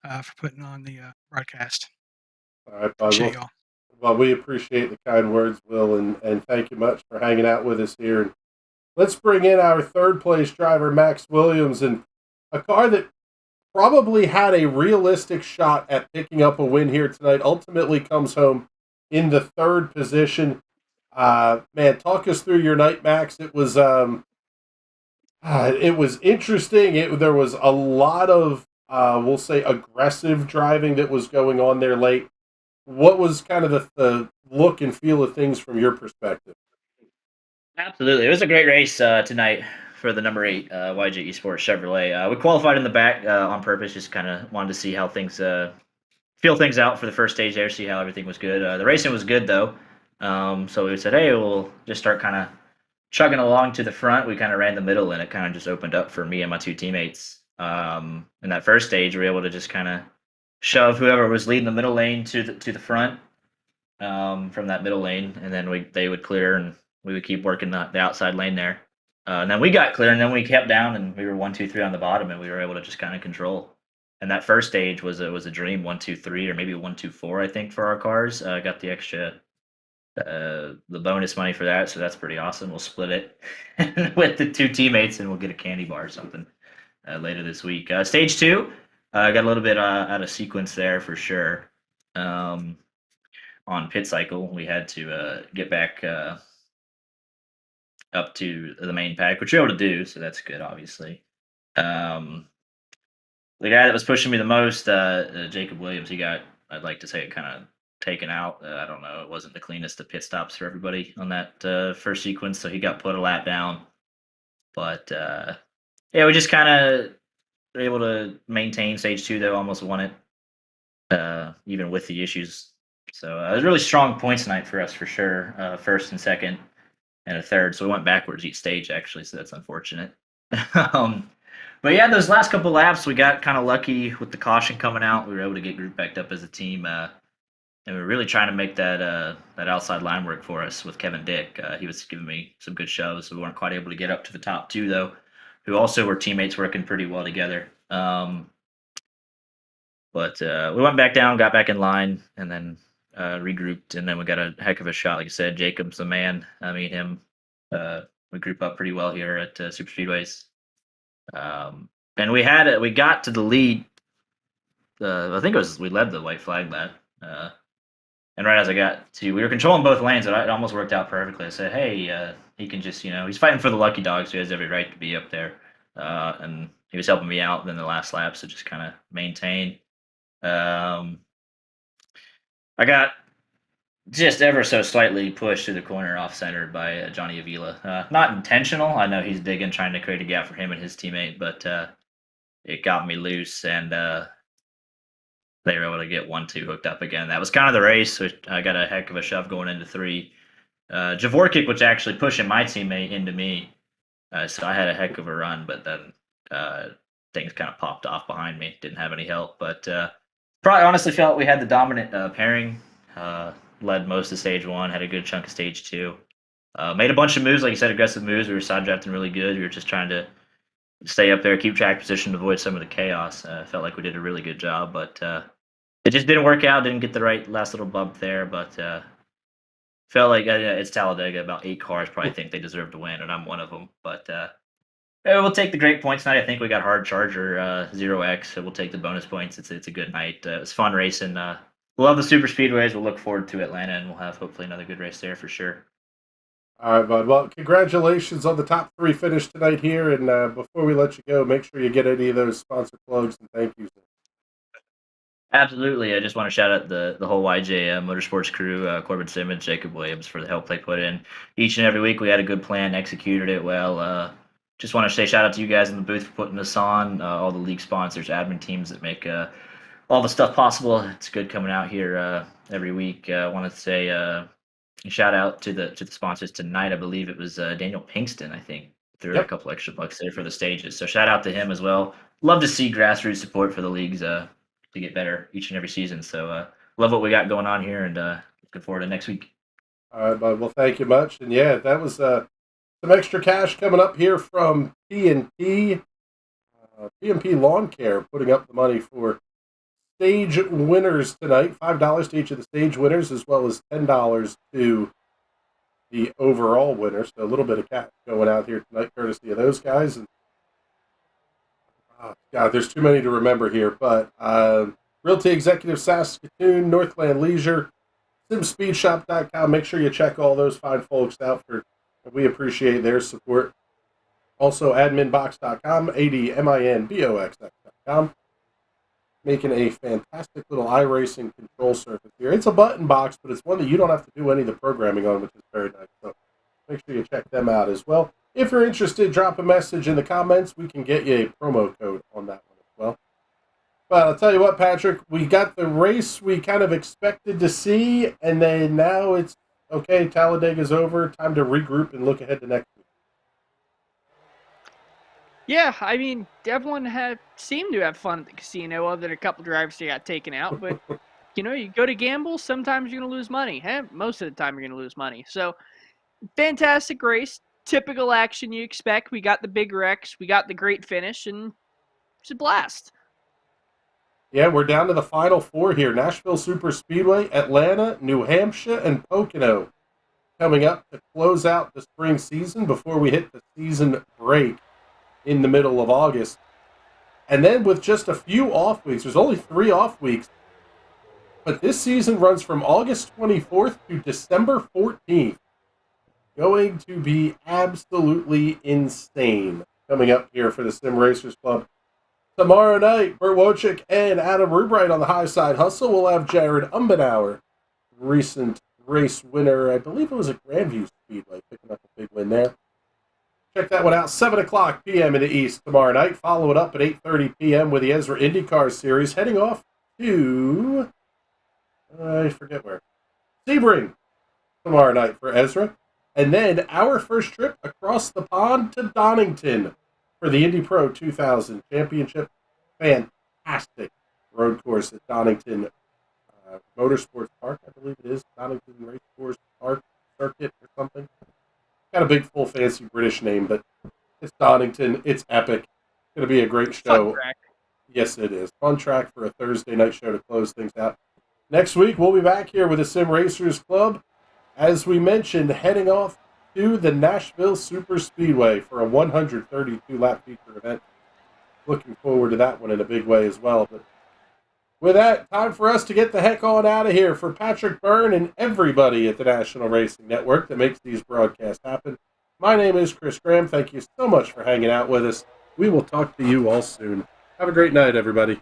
for putting on the broadcast. All right, appreciate y'all. Well, we appreciate the kind words, Will, and thank you much for hanging out with us here. And let's bring in our third place driver, Max Williams, and a car that probably had a realistic shot at picking up a win here tonight. Ultimately comes home in the third position. Man, talk us through your night, Max. It was interesting. There was a lot of we'll say aggressive driving that was going on there late. What was kind of the look and feel of things from your perspective? Absolutely, it was a great race tonight for the number 8 YJ Esports Chevrolet. We qualified in the back on purpose, just kind of wanted to see how things feel things out for the first stage there, see how everything was good. The racing was good though, so we said, hey, we'll just start kind of chugging along to the front. We kind of ran the middle, and it kind of just opened up for me and my two teammates. In that first stage, we were able to just kind of shove whoever was leading the middle lane to the front from that middle lane, and then they would clear, and we would keep working the outside lane there. And then we got clear, and then we kept down, and we were 1, 2, 3 on the bottom, and we were able to just kind of control. And that first stage was a dream, 1, 2, 3, or maybe 1, 2, 4, I think, for our cars. Got the extra the bonus money for that, so that's pretty awesome. We'll split it with the two teammates, and we'll get a candy bar or something later this week. Stage 2, got a little bit out of sequence there for sure. On pit cycle, we had to get back up to the main pack, which we were able to do, so that's good, obviously. The guy that was pushing me the most, Jacob Williams, he got, I'd like to say, it kind of taken out. I don't know, it wasn't the cleanest of pit stops for everybody on that first sequence, so he got put a lap down. But yeah, we just kind of were able to maintain stage 2, though, almost won it, even with the issues. So it was a really strong points night for us, for sure, first and second and a third. So we went backwards each stage, actually, so that's unfortunate. But yeah, those last couple laps, we got kind of lucky with the caution coming out. We were able to get grouped back up as a team, and we were really trying to make that outside line work for us with Kevin Dick. He was giving me some good shows. We weren't quite able to get up to the top 2, though, who also were teammates working pretty well together. But we went back down, got back in line, and then regrouped, and then we got a heck of a shot. Like I said, Jacob's the man. I mean, him. We group up pretty well here at Superspeedways. And we got to the lead. I think we led the white flag lap. And right as I got to, we were controlling both lanes, and it almost worked out perfectly. I said, hey, he can just, he's fighting for the lucky dog, so he has every right to be up there. And he was helping me out in the last lap, so just kind of maintain. I got just ever so slightly pushed to the corner off center by Johnny Avila. Not intentional. I know he's digging, trying to create a gap for him and his teammate, but it got me loose, and they were able to get 1-2 hooked up again. That was kind of the race. So I got a heck of a shove going into 3. Javorkic was actually pushing my teammate into me, so I had a heck of a run, but then things kind of popped off behind me. Didn't have any help, but probably honestly felt we had the dominant pairing. Led most of stage 1, had a good chunk of stage 2. Made a bunch of moves, like you said, aggressive moves. We were side drafting really good. We were just trying to stay up there, keep track position, avoid some of the chaos. Felt like we did a really good job, but it just didn't work out. Didn't get the right last little bump there, but felt like it's Talladega. About 8 cars probably think they deserve to win, and I'm one of them. But we'll take the great points tonight. I think we got hard charger 0x, so we'll take the bonus points. It's a good night. It was fun racing. Love the super speedways. We'll look forward to Atlanta, and we'll have hopefully another good race there for sure. All right, bud. Well, congratulations on the top 3 finish tonight here. And before we let you go, make sure you get any of those sponsor plugs and thank yous. Absolutely. I just want to shout out the whole YJ Motorsports crew, Corbin Simmons, Jacob Williams, for the help they put in. Each and every week we had a good plan, executed it well. Just want to say shout out to you guys in the booth for putting this on, all the league sponsors, admin teams that make all the stuff possible. It's good coming out here every week. I want to say shout out to the sponsors tonight. I believe it was Daniel Pinkston, I think, threw a couple extra bucks there for the stages. So shout out to him as well. Love to see grassroots support for the leagues to get better each and every season. So love what we got going on here, and looking forward to next week. All right, bud. Well, thank you much. And yeah, that was some extra cash coming up here from P&P Lawn Care, putting up the money for stage winners tonight. $5 to each of the stage winners, as well as $10 to the overall winner. So a little bit of cash going out here tonight, courtesy of those guys. And God, there's too many to remember here. But Realty Executive Saskatoon, Northland Leisure, SimSpeedShop.com. Make sure you check all those fine folks out. We appreciate their support. Also, adminbox.com, ADMINBOX.com. Making a fantastic little iRacing control surface here. It's a button box, but it's one that you don't have to do any of the programming on, which is very nice. So make sure you check them out as well. If you're interested, drop a message in the comments. We can get you a promo code on that one as well. But I'll tell you what, Patrick, we got the race we kind of expected to see, and then now it's, okay, Talladega's over. Time to regroup and look ahead to next week. Yeah, I mean, everyone seemed to have fun at the casino, other than a couple drivers that got taken out. But, you go to gamble, sometimes you're going to lose money. Most of the time you're going to lose money. So, fantastic race. Typical action you expect. We got the big wrecks. We got the great finish, and it's a blast. Yeah, we're down to the final 4 here. Nashville Superspeedway, Atlanta, New Hampshire, and Pocono coming up to close out the spring season before we hit the season break in the middle of August. And then with just a few off weeks, there's only 3 off weeks, but this season runs from August 24th to December 14th. Going to be absolutely insane coming up here for the Sim Racers Club. Tomorrow night, Bert Wojcik and Adam Rubright on the High Side Hustle. We'll have Jared Umbenauer, recent race winner, I believe it was at Grandview Speedway, picking up a big win there. Check that one out, 7 o'clock p.m. in the East tomorrow night. Follow it up at 8:30 p.m. with the Ezra IndyCar Series, heading off to, I forget where, Sebring tomorrow night for Ezra. And then our first trip across the pond to Donington for the Indy Pro 2000 Championship. Fantastic road course at Donington Motorsports Park, I believe it is. Donington Race Course Park Circuit or something. Got a big, full, fancy British name, but it's Donington. It's epic. It's going to be a great show. Fun track. Yes, it is. Fun track for a Thursday night show to close things out. Next week, we'll be back here with the Sim Racers Club. As we mentioned, heading off to the Nashville Superspeedway for a 132-lap feature event. Looking forward to that one in a big way as well. But with that, time for us to get the heck on out of here. For Patrick Byrne and everybody at the National Racing Network that makes these broadcasts happen, my name is Chris Graham. Thank you so much for hanging out with us. We will talk to you all soon. Have a great night, everybody.